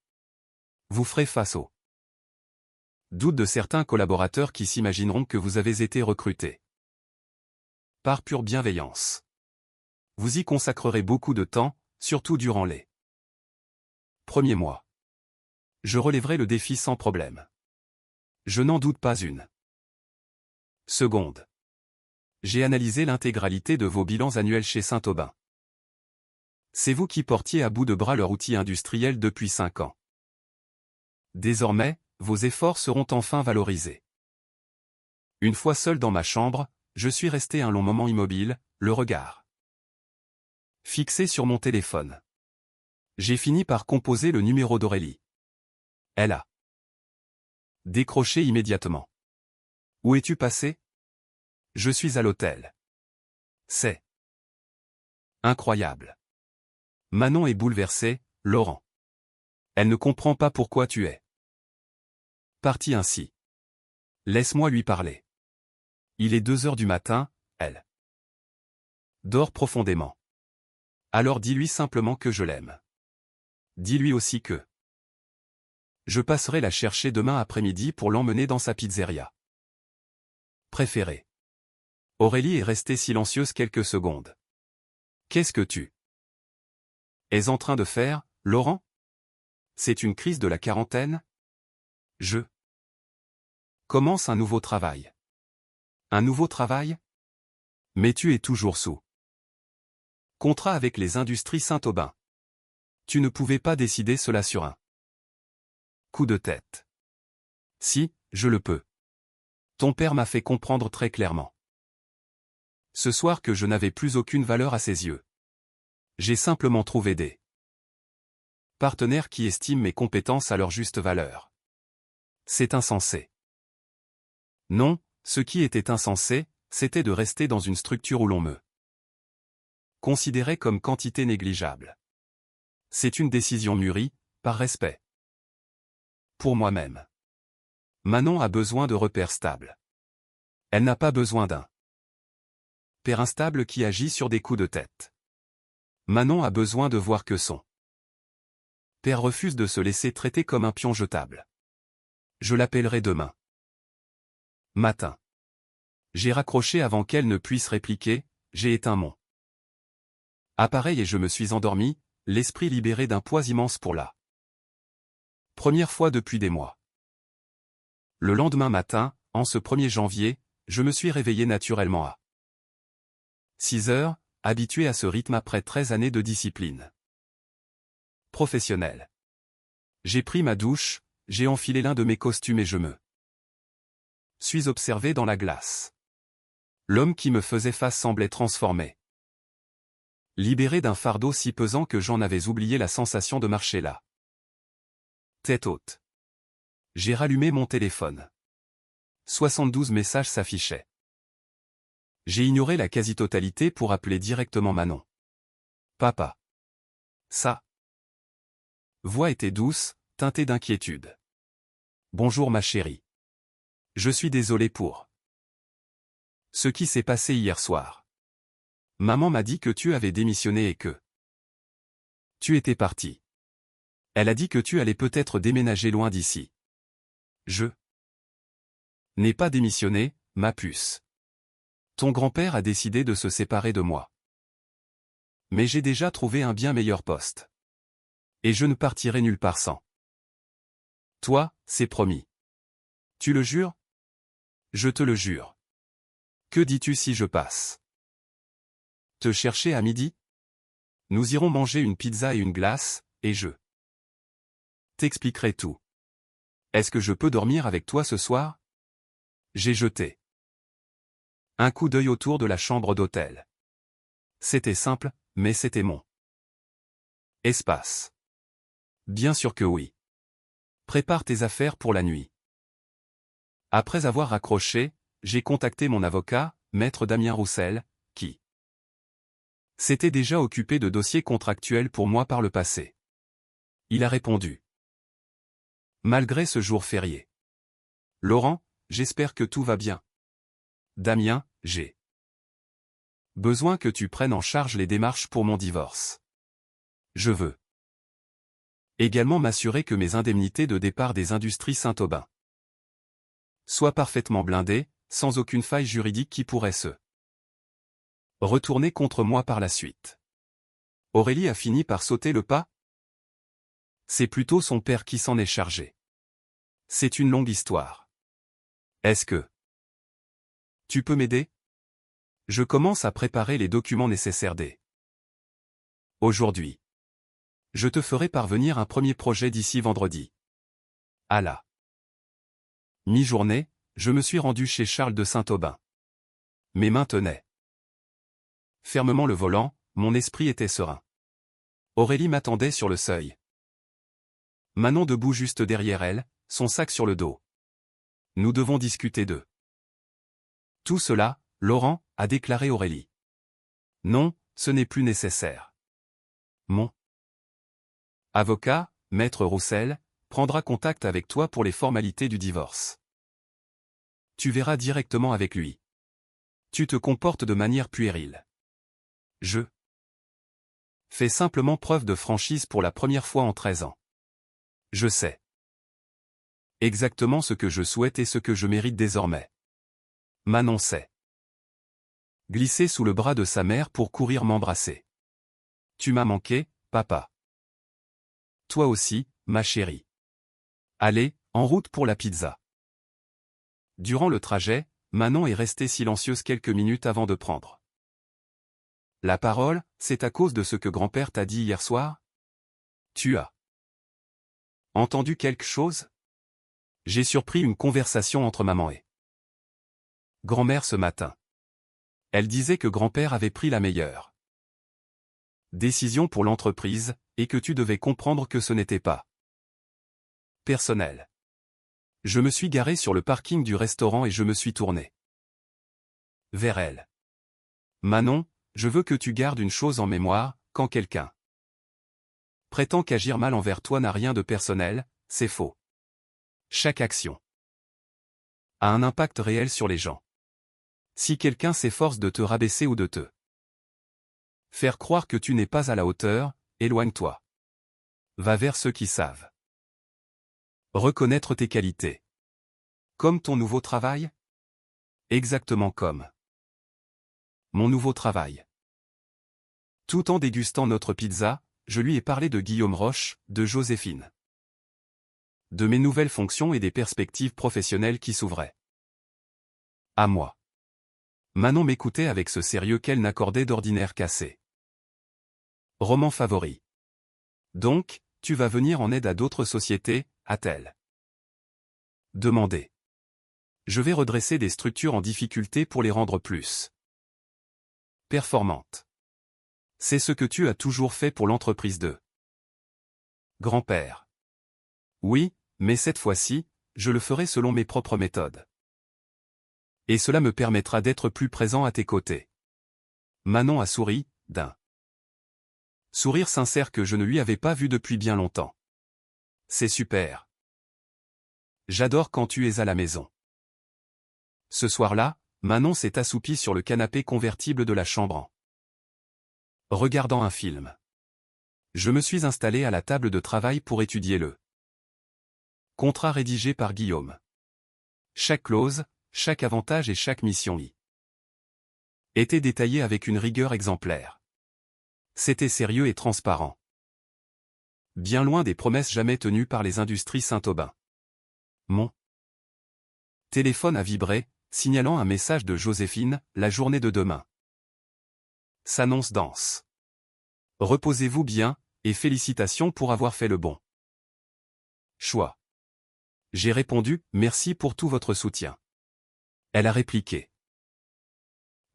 Vous ferez face aux doutes de certains collaborateurs qui s'imagineront que vous avez été recruté par pure bienveillance. Vous y consacrerez beaucoup de temps, surtout durant les premiers mois. Je relèverai le défi sans problème. Je n'en doute pas une seconde. J'ai analysé l'intégralité de vos bilans annuels chez Saint-Aubin. C'est vous qui portiez à bout de bras leur outil industriel depuis 5 ans. Désormais, vos efforts seront enfin valorisés. Une fois seul dans ma chambre, je suis resté un long moment immobile, le regard fixé sur mon téléphone. J'ai fini par composer le numéro d'Aurélie. Elle a décroché immédiatement. Où es-tu passé? Je suis à l'hôtel. C'est incroyable. Manon est bouleversée, Laurent. Elle ne comprend pas pourquoi tu es parti ainsi. Laisse-moi lui parler. Il est 2 h du matin, elle dort profondément. Alors dis-lui simplement que je l'aime. Dis-lui aussi que je passerai la chercher demain après-midi pour l'emmener dans sa pizzeria préférée. Aurélie est restée silencieuse quelques secondes. Qu'est-ce que tu es en train de faire, Laurent? C'est une crise de la quarantaine? Je commence un nouveau travail. Un nouveau travail? Mais tu es toujours sous contrat avec les industries Saint-Aubin. Tu ne pouvais pas décider cela sur un coup de tête. Si, je le peux. Ton père m'a fait comprendre très clairement ce soir que je n'avais plus aucune valeur à ses yeux. J'ai simplement trouvé des partenaires qui estiment mes compétences à leur juste valeur. C'est insensé. Non, ce qui était insensé, c'était de rester dans une structure où l'on me considérait comme quantité négligeable. C'est une décision mûrie, par respect pour moi-même. Manon a besoin de repères stables. Elle n'a pas besoin d'un père instable qui agit sur des coups de tête. Manon a besoin de voir que son père refuse de se laisser traiter comme un pion jetable. Je l'appellerai demain matin. J'ai raccroché avant qu'elle ne puisse répliquer, j'ai éteint mon appareil et je me suis endormi, l'esprit libéré d'un poids immense pour la première fois depuis des mois. Le lendemain matin, en ce 1er janvier, je me suis réveillé naturellement à 6 h, habitué à ce rythme après 13 années de discipline professionnelle. J'ai pris ma douche, j'ai enfilé l'un de mes costumes et je me suis observé dans la glace. L'homme qui me faisait face semblait transformé. Libéré d'un fardeau si pesant que j'en avais oublié la sensation de marcher là. Tête haute. J'ai rallumé mon téléphone. 72 messages s'affichaient. J'ai ignoré la quasi-totalité pour appeler directement Manon. Papa. Sa voix était douce, teintée d'inquiétude. Bonjour ma chérie. Je suis désolé pour ce qui s'est passé hier soir. Maman m'a dit que tu avais démissionné et que tu étais parti. Elle a dit que tu allais peut-être déménager loin d'ici. Je n'ai pas démissionné, ma puce. Ton grand-père a décidé de se séparer de moi. Mais j'ai déjà trouvé un bien meilleur poste. Et je ne partirai nulle part sans toi, c'est promis. Tu le jures? Je te le jure. Que dis-tu si je passe te chercher à midi? Nous irons manger une pizza et une glace, et je t'expliquerai tout. Est-ce que je peux dormir avec toi ce soir? J'ai jeté un coup d'œil autour de la chambre d'hôtel. C'était simple, mais c'était mon espace. Bien sûr que oui. Prépare tes affaires pour la nuit. Après avoir raccroché, j'ai contacté mon avocat, maître Damien Roussel, qui s'était déjà occupé de dossiers contractuels pour moi par le passé. Il a répondu. Malgré ce jour férié. Laurent, j'espère que tout va bien. Damien, j'ai besoin que tu prennes en charge les démarches pour mon divorce. Je veux également m'assurer que mes indemnités de départ des industries Saint-Aubin soient parfaitement blindées, sans aucune faille juridique qui pourrait se retourner contre moi par la suite. Aurélie a fini par sauter le pas? C'est plutôt son père qui s'en est chargé. C'est une longue histoire. Est-ce que tu peux m'aider? Je commence à préparer les documents nécessaires dès aujourd'hui. Je te ferai parvenir un premier projet d'ici vendredi. À la mi-journée, je me suis rendu chez Charles de Saint-Aubin. Mes mains tenaient fermement le volant, mon esprit était serein. Aurélie m'attendait sur le seuil. Manon debout juste derrière elle, son sac sur le dos. Nous devons discuter de tout cela, Laurent, a déclaré Aurélie. Non, ce n'est plus nécessaire. Mon avocat, maître Roussel, prendra contact avec toi pour les formalités du divorce. Tu verras directement avec lui. Tu te comportes de manière puérile. Je fais simplement preuve de franchise pour la première fois en 13 ans. Je sais exactement ce que je souhaite et ce que je mérite désormais. Manon s'est glissée sous le bras de sa mère pour courir m'embrasser. Tu m'as manqué, papa. Toi aussi, ma chérie. Allez, en route pour la pizza. Durant le trajet, Manon est restée silencieuse quelques minutes avant de prendre la parole. C'est à cause de ce que grand-père t'a dit hier soir? Tu as entendu quelque chose? J'ai surpris une conversation entre maman et grand-mère ce matin. Elle disait que grand-père avait pris la meilleure décision pour l'entreprise, et que tu devais comprendre que ce n'était pas personnel. Je me suis garé sur le parking du restaurant et je me suis tourné vers elle. Manon, je veux que tu gardes une chose en mémoire, quand quelqu'un prétend qu'agir mal envers toi n'a rien de personnel, c'est faux. Chaque action a un impact réel sur les gens. Si quelqu'un s'efforce de te rabaisser ou de te faire croire que tu n'es pas à la hauteur, éloigne-toi. Va vers ceux qui savent reconnaître tes qualités. Comme ton nouveau travail? Exactement comme mon nouveau travail. Tout en dégustant notre pizza, je lui ai parlé de Guillaume Roche, de Joséphine, de mes nouvelles fonctions et des perspectives professionnelles qui s'ouvraient à moi. Manon m'écoutait avec ce sérieux qu'elle n'accordait d'ordinaire qu'à ses romans favoris. Donc, tu vas venir en aide à d'autres sociétés, a-t-elle demandé. Je vais redresser des structures en difficulté pour les rendre plus performantes. C'est ce que tu as toujours fait pour l'entreprise de grand-père. Oui, mais cette fois-ci, je le ferai selon mes propres méthodes. Et cela me permettra d'être plus présent à tes côtés. Manon a souri, d'un sourire sincère que je ne lui avais pas vu depuis bien longtemps. C'est super. J'adore quand tu es à la maison. Ce soir-là, Manon s'est assoupie sur le canapé convertible de la chambre en regardant un film. Je me suis installé à la table de travail pour étudier le contrat rédigé par Guillaume. Chaque clause, chaque avantage et chaque mission y était détaillée avec une rigueur exemplaire. C'était sérieux et transparent. Bien loin des promesses jamais tenues par les industries Saint-Aubin. Mon téléphone a vibré, signalant un message de Joséphine, la journée de demain s'annonce dense. Reposez-vous bien, et félicitations pour avoir fait le bon choix. J'ai répondu, merci pour tout votre soutien. Elle a répliqué.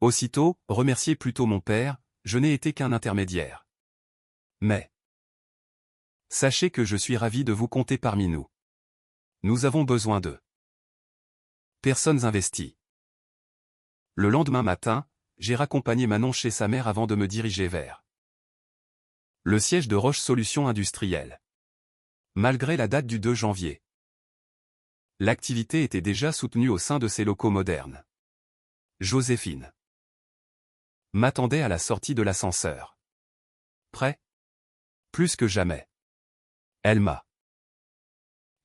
Aussitôt, remerciez plutôt mon père, je n'ai été qu'un intermédiaire. Mais sachez que je suis ravi de vous compter parmi nous. Nous avons besoin de personnes investies. Le lendemain matin, j'ai raccompagné Manon chez sa mère avant de me diriger vers le siège de Roche Solutions Industrielles. Malgré la date du 2 janvier, l'activité était déjà soutenue au sein de ces locaux modernes. Joséphine m'attendait à la sortie de l'ascenseur. Prêt? Plus que jamais. Elle m'a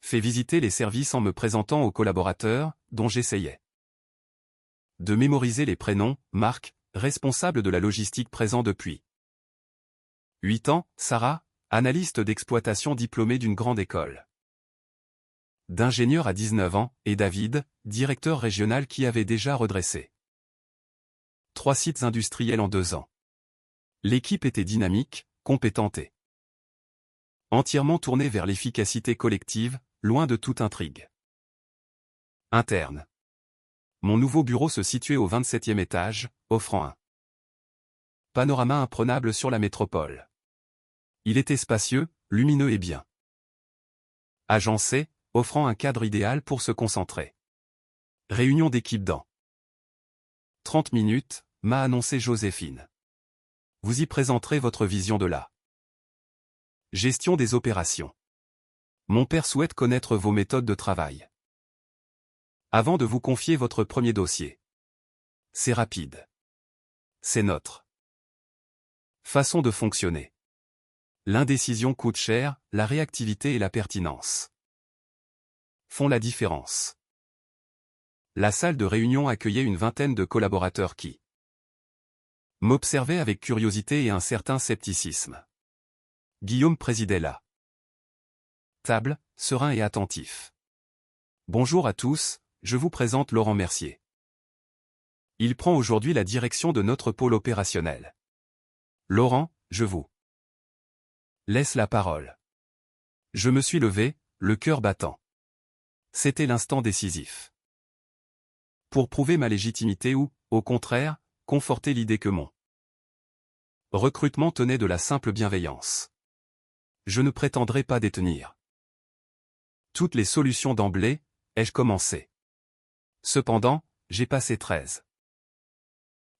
fait visiter les services en me présentant aux collaborateurs, dont j'essayais de mémoriser les prénoms. Marc, responsable de la logistique présent depuis 8 ans, Sarah, analyste d'exploitation diplômée d'une grande école d'ingénieur à 19 ans, et David, directeur régional qui avait déjà redressé 3 sites industriels en 2 ans. L'équipe était dynamique, compétente et entièrement tournée vers l'efficacité collective, loin de toute intrigue interne. Mon nouveau bureau se situait au 27e étage, offrant un panorama imprenable sur la métropole. Il était spacieux, lumineux et bien agencé, offrant un cadre idéal pour se concentrer. Réunion d'équipe dans 30 minutes, m'a annoncé Joséphine. Vous y présenterez votre vision de la gestion des opérations. Mon père souhaite connaître vos méthodes de travail avant de vous confier votre premier dossier. C'est rapide. C'est notre façon de fonctionner. L'indécision coûte cher, la réactivité et la pertinence font la différence. La salle de réunion accueillait une vingtaine de collaborateurs qui m'observaient avec curiosité et un certain scepticisme. Guillaume présidait la table, serein et attentif. Bonjour à tous, je vous présente Laurent Mercier. Il prend aujourd'hui la direction de notre pôle opérationnel. Laurent, je vous laisse la parole. Je me suis levé, le cœur battant. C'était l'instant décisif. Pour prouver ma légitimité ou, au contraire, conforter l'idée que mon recrutement tenait de la simple bienveillance. Je ne prétendrai pas détenir toutes les solutions d'emblée, ai-je commencé. Cependant, j'ai passé 13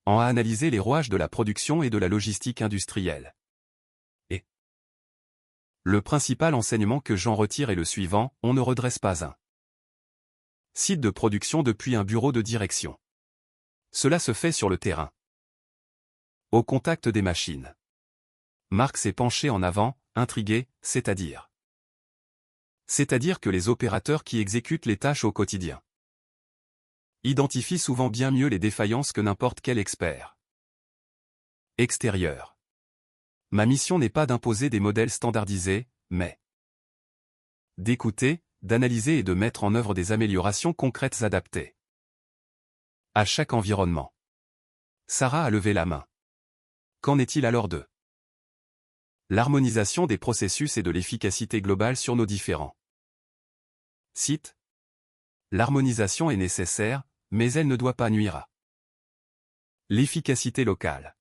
ans à analyser les rouages de la production et de la logistique industrielle. Et le principal enseignement que j'en retire est le suivant, on ne redresse pas un site de production depuis un bureau de direction. Cela se fait sur le terrain, au contact des machines. Marc s'est penché en avant, intrigué, c'est-à-dire que les opérateurs qui exécutent les tâches au quotidien identifient souvent bien mieux les défaillances que n'importe quel expert extérieur. Ma mission n'est pas d'imposer des modèles standardisés, mais d'écouter, d'analyser et de mettre en œuvre des améliorations concrètes adaptées à chaque environnement. Sarah a levé la main. Qu'en est-il alors de l'harmonisation des processus et de l'efficacité globale sur nos différents sites? L'harmonisation est nécessaire, mais elle ne doit pas nuire à l'efficacité locale.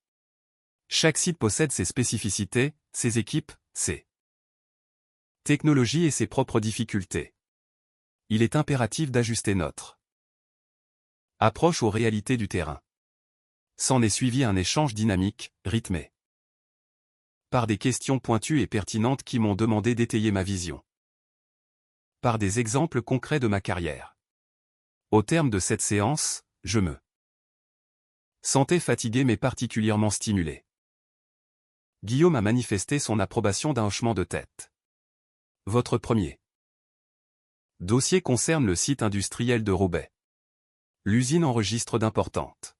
Chaque site possède ses spécificités, ses équipes, ses technologies et ses propres difficultés. Il est impératif d'ajuster notre approche aux réalités du terrain. S'en est suivi un échange dynamique, rythmé par des questions pointues et pertinentes qui m'ont demandé d'étayer ma vision par des exemples concrets de ma carrière. Au terme de cette séance, je me sentais fatigué mais particulièrement stimulé. Guillaume a manifesté son approbation d'un hochement de tête. Votre premier dossier concerne le site industriel de Roubaix. L'usine enregistre d'importantes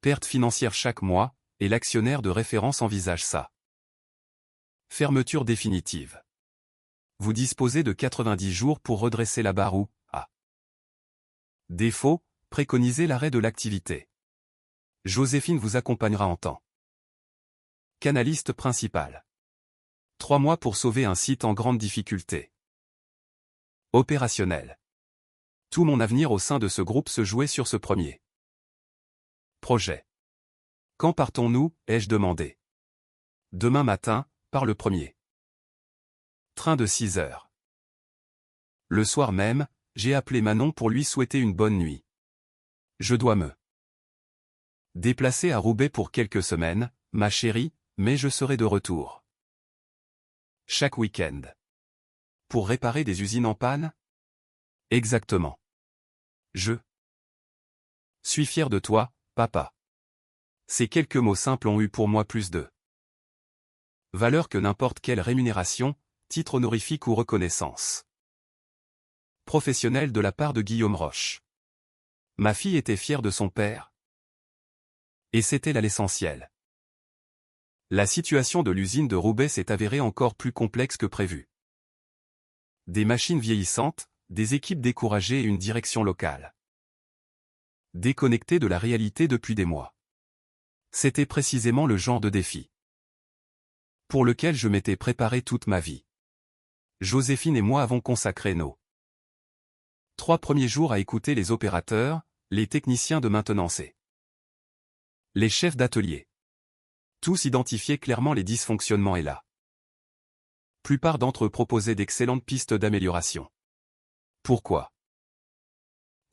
pertes financières chaque mois, et l'actionnaire de référence envisage sa fermeture définitive. Vous disposez de 90 jours pour redresser la barre ou, à défaut, préconiser l'arrêt de l'activité. Joséphine vous accompagnera en tant qu'analyste principal. 3 mois pour sauver un site en grande difficulté. Opérationnel. Tout mon avenir au sein de ce groupe se jouait sur ce premier projet. Quand partons-nous, ai-je demandé. Demain matin, par le premier train de 6 heures. Le soir même, j'ai appelé Manon pour lui souhaiter une bonne nuit. Je dois me déplacer à Roubaix pour quelques semaines, ma chérie, mais je serai de retour chaque week-end. Pour réparer des usines en panne? Exactement. Je suis fier de toi, papa. Ces quelques mots simples ont eu pour moi plus de valeur que n'importe quelle rémunération, titre honorifique ou reconnaissance professionnelle de la part de Guillaume Roche. Ma fille était fière de son père. Et c'était là l'essentiel. La situation de l'usine de Roubaix s'est avérée encore plus complexe que prévu. Des machines vieillissantes, des équipes découragées et une direction locale déconnectée de la réalité depuis des mois. C'était précisément le genre de défi pour lequel je m'étais préparé toute ma vie. Joséphine et moi avons consacré nos 3 premiers jours à écouter les opérateurs, les techniciens de maintenance et les chefs d'atelier. Tous identifiaient clairement les dysfonctionnements et la plupart d'entre eux proposaient d'excellentes pistes d'amélioration. Pourquoi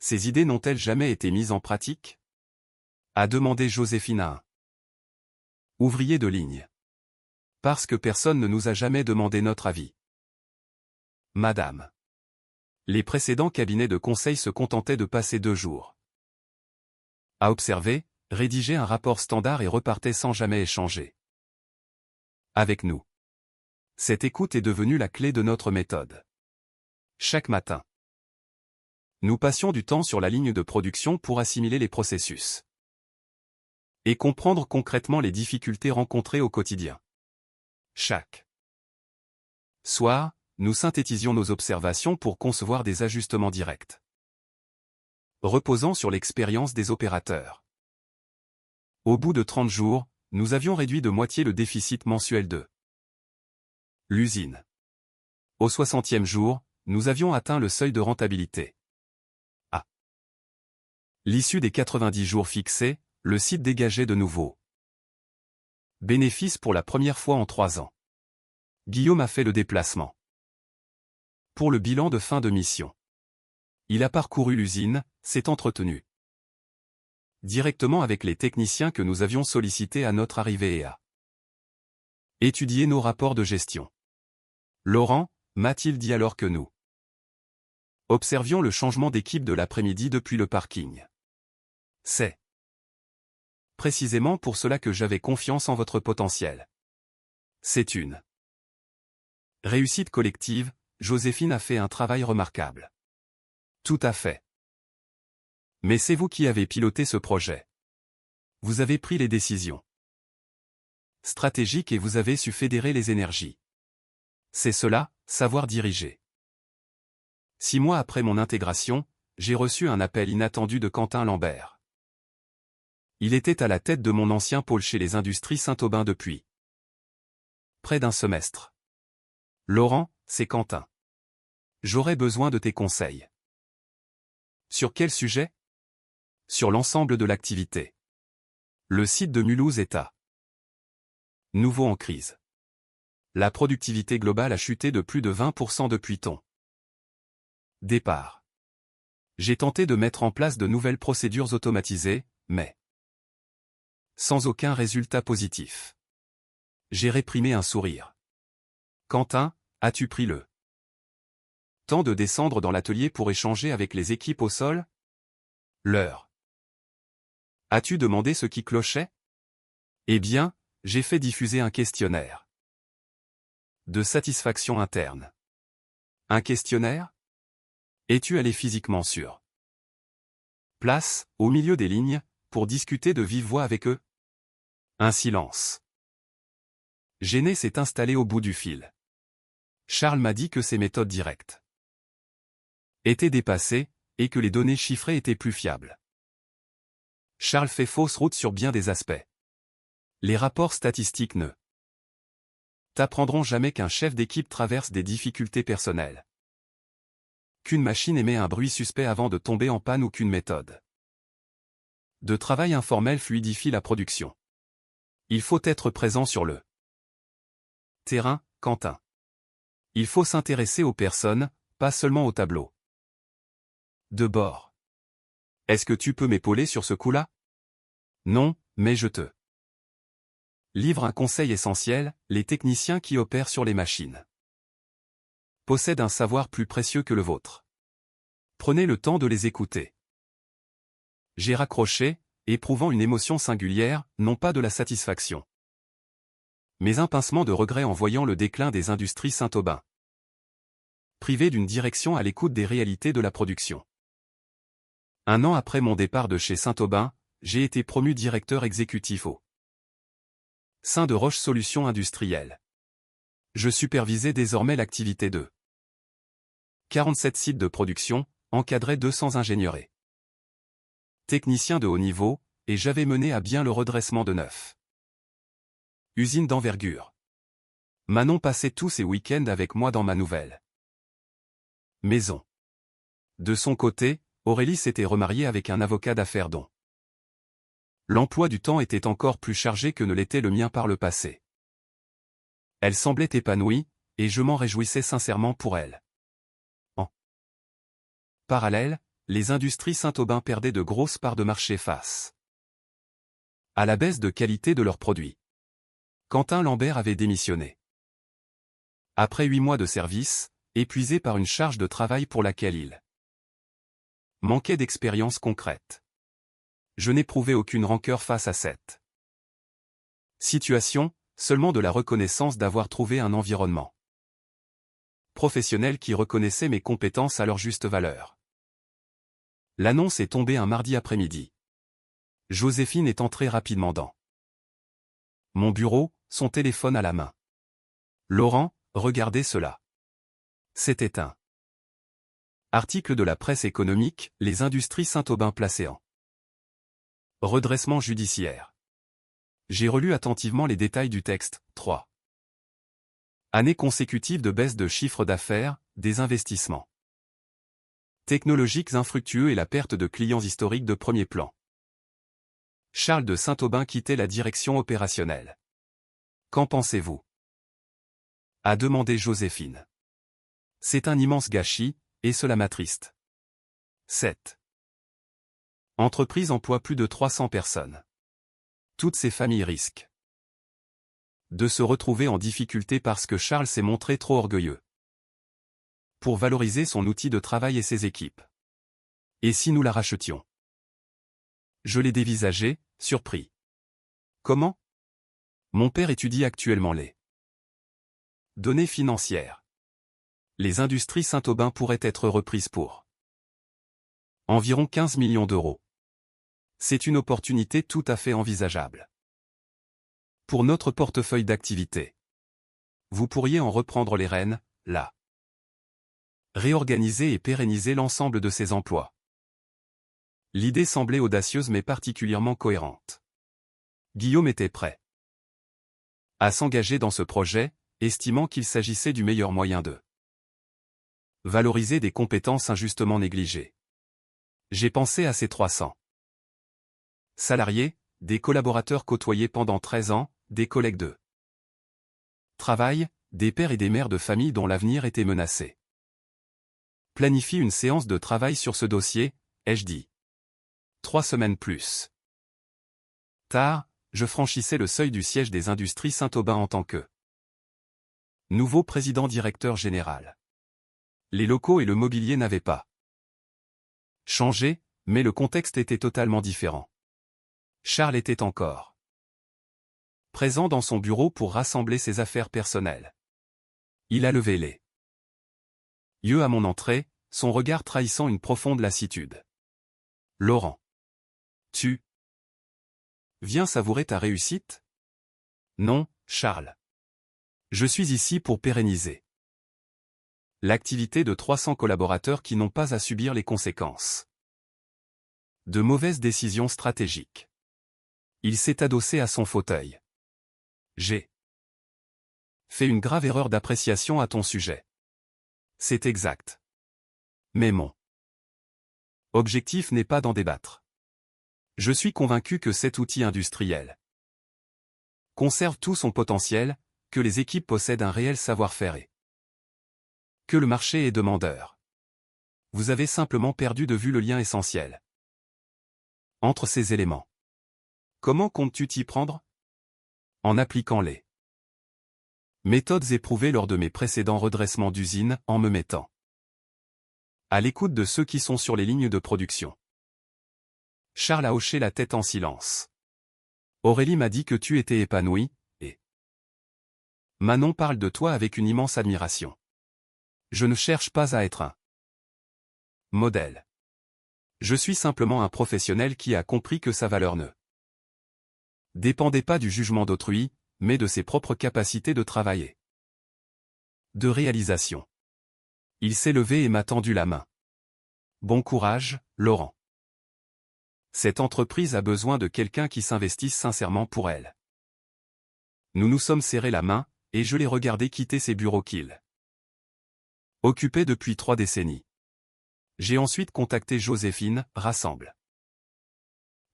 ces idées n'ont-elles jamais été mises en pratique? A demandé Joséphine à un ouvrier de ligne. Parce que personne ne nous a jamais demandé notre avis. Madame. Les précédents cabinets de conseil se contentaient de passer 2 jours à observer, rédiger un rapport standard et repartaient sans jamais échanger avec nous. Cette écoute est devenue la clé de notre méthode. Chaque matin, nous passions du temps sur la ligne de production pour assimiler les processus et comprendre concrètement les difficultés rencontrées au quotidien. Chaque soir, nous synthétisions nos observations pour concevoir des ajustements directs, reposant sur l'expérience des opérateurs. Au bout de 30 jours, nous avions réduit de moitié le déficit mensuel de l'usine. Au 60e jour, nous avions atteint le seuil de rentabilité. À l'issue des 90 jours fixés, le site dégageait de nouveaux bénéfices pour la première fois en 3 ans. Guillaume a fait le déplacement pour le bilan de fin de mission. Il a parcouru l'usine, s'est entretenu directement avec les techniciens que nous avions sollicités à notre arrivée et a étudié nos rapports de gestion. Laurent, m'a-t-il dit alors que nous observions le changement d'équipe de l'après-midi depuis le parking. C'est précisément pour cela que j'avais confiance en votre potentiel. C'est une réussite collective, Joséphine a fait un travail remarquable. Tout à fait. Mais c'est vous qui avez piloté ce projet. Vous avez pris les décisions stratégiques et vous avez su fédérer les énergies. C'est cela, savoir diriger. 6 mois après mon intégration, j'ai reçu un appel inattendu de Quentin Lambert. Il était à la tête de mon ancien pôle chez les Industries Saint-Aubin depuis près d'un semestre. Laurent, c'est Quentin. J'aurais besoin de tes conseils. Sur quel sujet? Sur l'ensemble de l'activité. Le site de Mulhouse est à nouveau en crise. La productivité globale a chuté de plus de 20% depuis ton départ. J'ai tenté de mettre en place de nouvelles procédures automatisées, mais sans aucun résultat positif. J'ai réprimé un sourire. Quentin, as-tu pris le Temps de descendre dans l'atelier pour échanger avec les équipes au sol? L'heure. As-tu demandé ce qui clochait? Eh bien, j'ai fait diffuser un questionnaire. De satisfaction interne. Un questionnaire? Es-tu allé physiquement sur place, au milieu des lignes, pour discuter de vive voix avec eux? Un silence. Gêné s'est installé au bout du fil. Charles m'a dit que ses méthodes directes étaient dépassées, et que les données chiffrées étaient plus fiables. Charles fait fausse route sur bien des aspects. Les rapports statistiques ne t'apprendront jamais qu'un chef d'équipe traverse des difficultés personnelles. Qu'une machine émet un bruit suspect avant de tomber en panne ou qu'une méthode de travail informel fluidifie la production. Il faut être présent sur le terrain, Quentin. Il faut s'intéresser aux personnes, pas seulement au tableau de bord. Est-ce que tu peux m'épauler sur ce coup-là? Non, mais je te livre un conseil essentiel, les techniciens qui opèrent sur les machines possèdent un savoir plus précieux que le vôtre. Prenez le temps de les écouter. J'ai raccroché, éprouvant une émotion singulière, non pas de la satisfaction, mais un pincement de regret en voyant le déclin des industries Saint-Aubin. Privé d'une direction à l'écoute des réalités de la production. 1 an après mon départ de chez Saint-Aubin, j'ai été promu directeur exécutif au sein de Roche Solutions Industrielles. Je supervisais désormais l'activité de 47 sites de production, encadrais 200 ingénieurs et techniciens de haut niveau, et j'avais mené à bien le redressement de 9 usines d'envergure. Manon passait tous ses week-ends avec moi dans ma nouvelle maison. De son côté, Aurélie s'était remariée avec un avocat d'affaires dont l'emploi du temps était encore plus chargé que ne l'était le mien par le passé. Elle semblait épanouie, et je m'en réjouissais sincèrement pour elle. En parallèle, les industries Saint-Aubin perdaient de grosses parts de marché face à la baisse de qualité de leurs produits. Quentin Lambert avait démissionné. Après 8 mois de service, épuisé par une charge de travail pour laquelle il manquait d'expérience concrète. Je n'éprouvais aucune rancœur face à cette situation, seulement de la reconnaissance d'avoir trouvé un environnement professionnel qui reconnaissait mes compétences à leur juste valeur. L'annonce est tombée un mardi après-midi. Joséphine est entrée rapidement dans mon bureau, son téléphone à la main. Laurent, regardez cela. C'était un article de la presse économique, les industries Saint-Aubin placées en redressement judiciaire. J'ai relu attentivement les détails du texte. 3 années consécutives de baisse de chiffre d'affaires, des investissements technologiques infructueux et la perte de clients historiques de premier plan. Charles de Saint-Aubin quittait la direction opérationnelle. Qu'en pensez-vous? A demandé Joséphine. C'est un immense gâchis, et cela m'attriste. 7 entreprise emploie plus de 300 personnes. Toutes ces familles risquent de se retrouver en difficulté parce que Charles s'est montré trop orgueilleux pour valoriser son outil de travail et ses équipes. Et si nous la rachetions? Je l'ai dévisagé, surpris. Comment? Mon père étudie actuellement les données financières. Les industries Saint-Aubin pourraient être reprises pour environ 15 millions d'euros. C'est une opportunité tout à fait envisageable. Pour notre portefeuille d'activités. Vous pourriez en reprendre les rênes, là. Réorganiser et pérenniser l'ensemble de ces emplois. L'idée semblait audacieuse mais particulièrement cohérente. Guillaume était prêt à s'engager dans ce projet, estimant qu'il s'agissait du meilleur moyen de valoriser des compétences injustement négligées. J'ai pensé à ces 300 salariés, des collaborateurs côtoyés pendant 13 ans, des collègues de travail, des pères et des mères de famille dont l'avenir était menacé. Planifie une séance de travail sur ce dossier, ai-je dit. 3 semaines plus tard, je franchissais le seuil du siège des industries Saint-Aubin en tant que nouveau président-directeur général. Les locaux et le mobilier n'avaient pas changé, mais le contexte était totalement différent. Charles était encore présent dans son bureau pour rassembler ses affaires personnelles. Il a levé les yeux à mon entrée, son regard trahissant une profonde lassitude. « Laurent. Tu viens savourer ta réussite ? » ?»« Non, Charles. Je suis ici pour pérenniser l'activité de 300 collaborateurs qui n'ont pas à subir les conséquences de mauvaises décisions stratégiques. » Il s'est adossé à son fauteuil. « J'ai fait une grave erreur d'appréciation à ton sujet. C'est exact. Mais mon objectif n'est pas d'en débattre. Je suis convaincu que cet outil industriel conserve tout son potentiel, que les équipes possèdent un réel savoir-faire et que le marché est demandeur. Vous avez simplement perdu de vue le lien essentiel entre ces éléments. Comment comptes-tu t'y prendre ? En appliquant les méthodes éprouvées lors de mes précédents redressements d'usine, en me mettant à l'écoute de ceux qui sont sur les lignes de production. Charles a hoché la tête en silence. Aurélie m'a dit que tu étais épanoui, et Manon parle de toi avec une immense admiration. Je ne cherche pas à être un modèle. Je suis simplement un professionnel qui a compris que sa valeur ne dépendait pas du jugement d'autrui, mais de ses propres capacités de travailler. De réalisation. Il s'est levé et m'a tendu la main. Bon courage, Laurent. Cette entreprise a besoin de quelqu'un qui s'investisse sincèrement pour elle. Nous nous sommes serrés la main, et je l'ai regardé quitter ses bureaux qu'il occupait depuis 3 décennies. J'ai ensuite contacté Joséphine, rassemble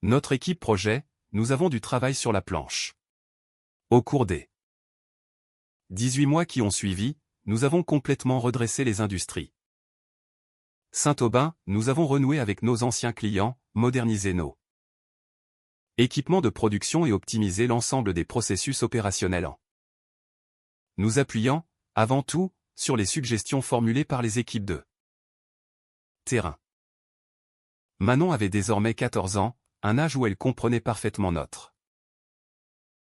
notre équipe projet, nous avons du travail sur la planche. Au cours des 18 mois qui ont suivi, nous avons complètement redressé les industries. Saint-Aubin, nous avons renoué avec nos anciens clients, modernisé nos équipements de production et optimisé l'ensemble des processus opérationnels en nous appuyant, avant tout, sur les suggestions formulées par les équipes de terrain. Manon avait désormais 14 ans, un âge où elle comprenait parfaitement notre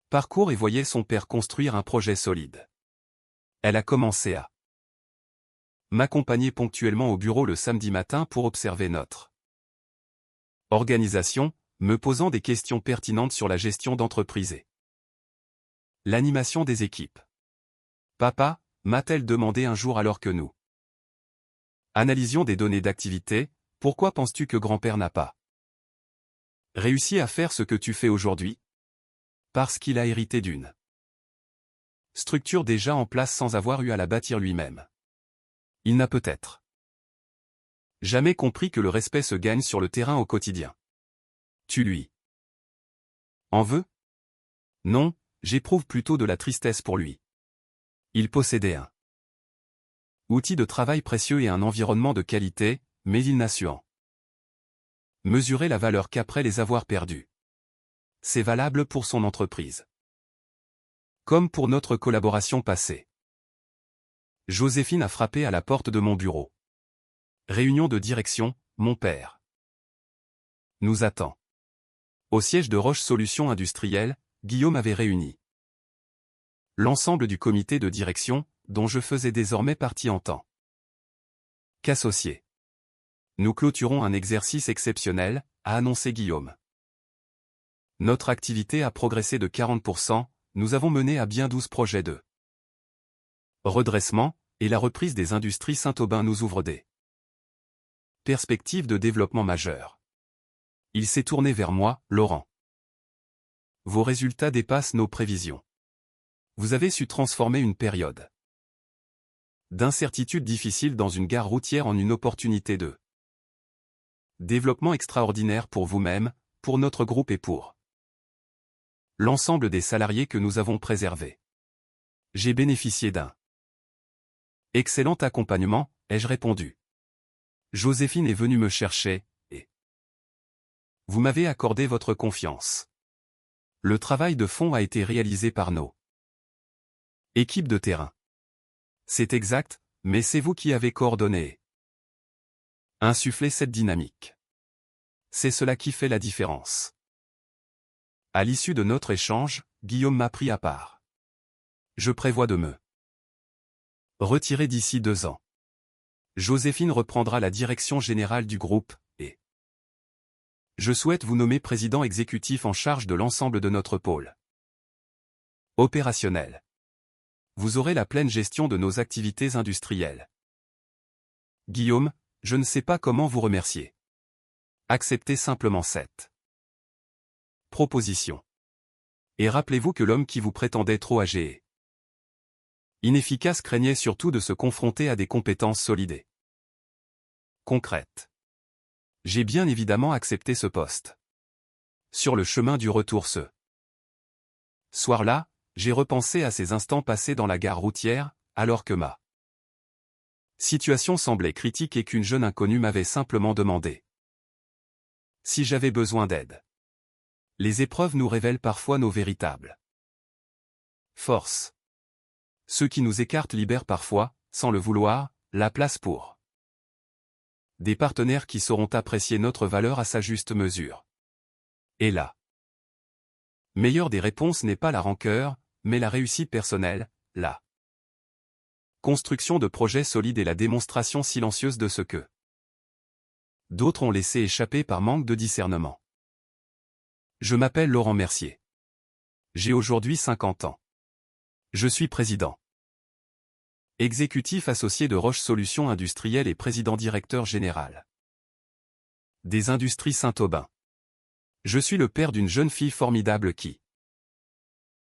parcours et voyait son père construire un projet solide. Elle a commencé à m'accompagner ponctuellement au bureau le samedi matin pour observer notre organisation, me posant des questions pertinentes sur la gestion d'entreprise et l'animation des équipes. Papa, m'a-t-elle demandé un jour alors que nous analysions des données d'activité, pourquoi penses-tu que grand-père n'a pas réussi à faire ce que tu fais aujourd'hui ? Parce qu'il a hérité d'une structure déjà en place sans avoir eu à la bâtir lui-même. Il n'a peut-être jamais compris que le respect se gagne sur le terrain au quotidien. Tu lui en veux ? Non, j'éprouve plutôt de la tristesse pour lui. Il possédait un outil de travail précieux et un environnement de qualité, mais il n'a su en mesurer la valeur qu'après les avoir perdus. C'est valable pour son entreprise. Comme pour notre collaboration passée. Joséphine a frappé à la porte de mon bureau. Réunion de direction, mon père nous attend. Au siège de Roche Solutions Industrielles, Guillaume avait réuni l'ensemble du comité de direction, dont je faisais désormais partie en tant qu'associé. Nous clôturons un exercice exceptionnel, a annoncé Guillaume. Notre activité a progressé de 40%, nous avons mené à bien 12 projets de redressement, et la reprise des industries Saint-Aubin nous ouvre des perspectives de développement majeures. Il s'est tourné vers moi, Laurent. Vos résultats dépassent nos prévisions. Vous avez su transformer une période d'incertitude difficile dans une gare routière en une opportunité de développement extraordinaire pour vous-même, pour notre groupe et pour l'ensemble des salariés que nous avons préservés. J'ai bénéficié d'un excellent accompagnement, ai-je répondu. Joséphine est venue me chercher, et vous m'avez accordé votre confiance. Le travail de fond a été réalisé par nos équipes de terrain. C'est exact, Mais c'est vous qui avez coordonné. Insufflé cette dynamique. C'est cela qui fait la différence. À l'issue de notre échange, Guillaume m'a pris à part. Je prévois de me retirer d'ici 2 ans. Joséphine reprendra la direction générale du groupe, et je souhaite vous nommer président exécutif en charge de l'ensemble de notre pôle opérationnel. Vous aurez la pleine gestion de nos activités industrielles. Guillaume, je ne sais pas comment vous remercier. Acceptez simplement cette proposition. Et rappelez-vous que l'homme qui vous prétendait trop âgé et inefficace craignait surtout de se confronter à des compétences solides et concrètes. J'ai bien évidemment accepté ce poste. Sur le chemin du retour ce soir-là, j'ai repensé à ces instants passés dans la gare routière, alors que ma situation semblait critique et qu'une jeune inconnue m'avait simplement demandé si j'avais besoin d'aide. Les épreuves nous révèlent parfois nos véritables forces. Ceux qui nous écartent libèrent parfois, sans le vouloir, la place pour des partenaires qui sauront apprécier notre valeur à sa juste mesure. Et la meilleure des réponses n'est pas la rancœur, mais la réussite personnelle, la construction de projets solides et la démonstration silencieuse de ce que d'autres ont laissé échapper par manque de discernement. Je m'appelle Laurent Mercier. J'ai aujourd'hui 50 ans. Je suis président exécutif associé de Roche Solutions Industrielles et président directeur général des Industries Saint-Aubin. Je suis le père d'une jeune fille formidable qui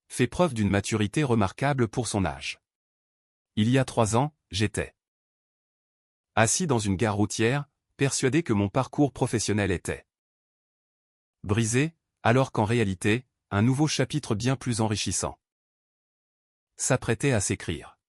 fait preuve d'une maturité remarquable pour son âge. Il y a 3 ans, j'étais assis dans une gare routière, persuadé que mon parcours professionnel était brisé, alors qu'en réalité, un nouveau chapitre bien plus enrichissant s'apprêtait à s'écrire.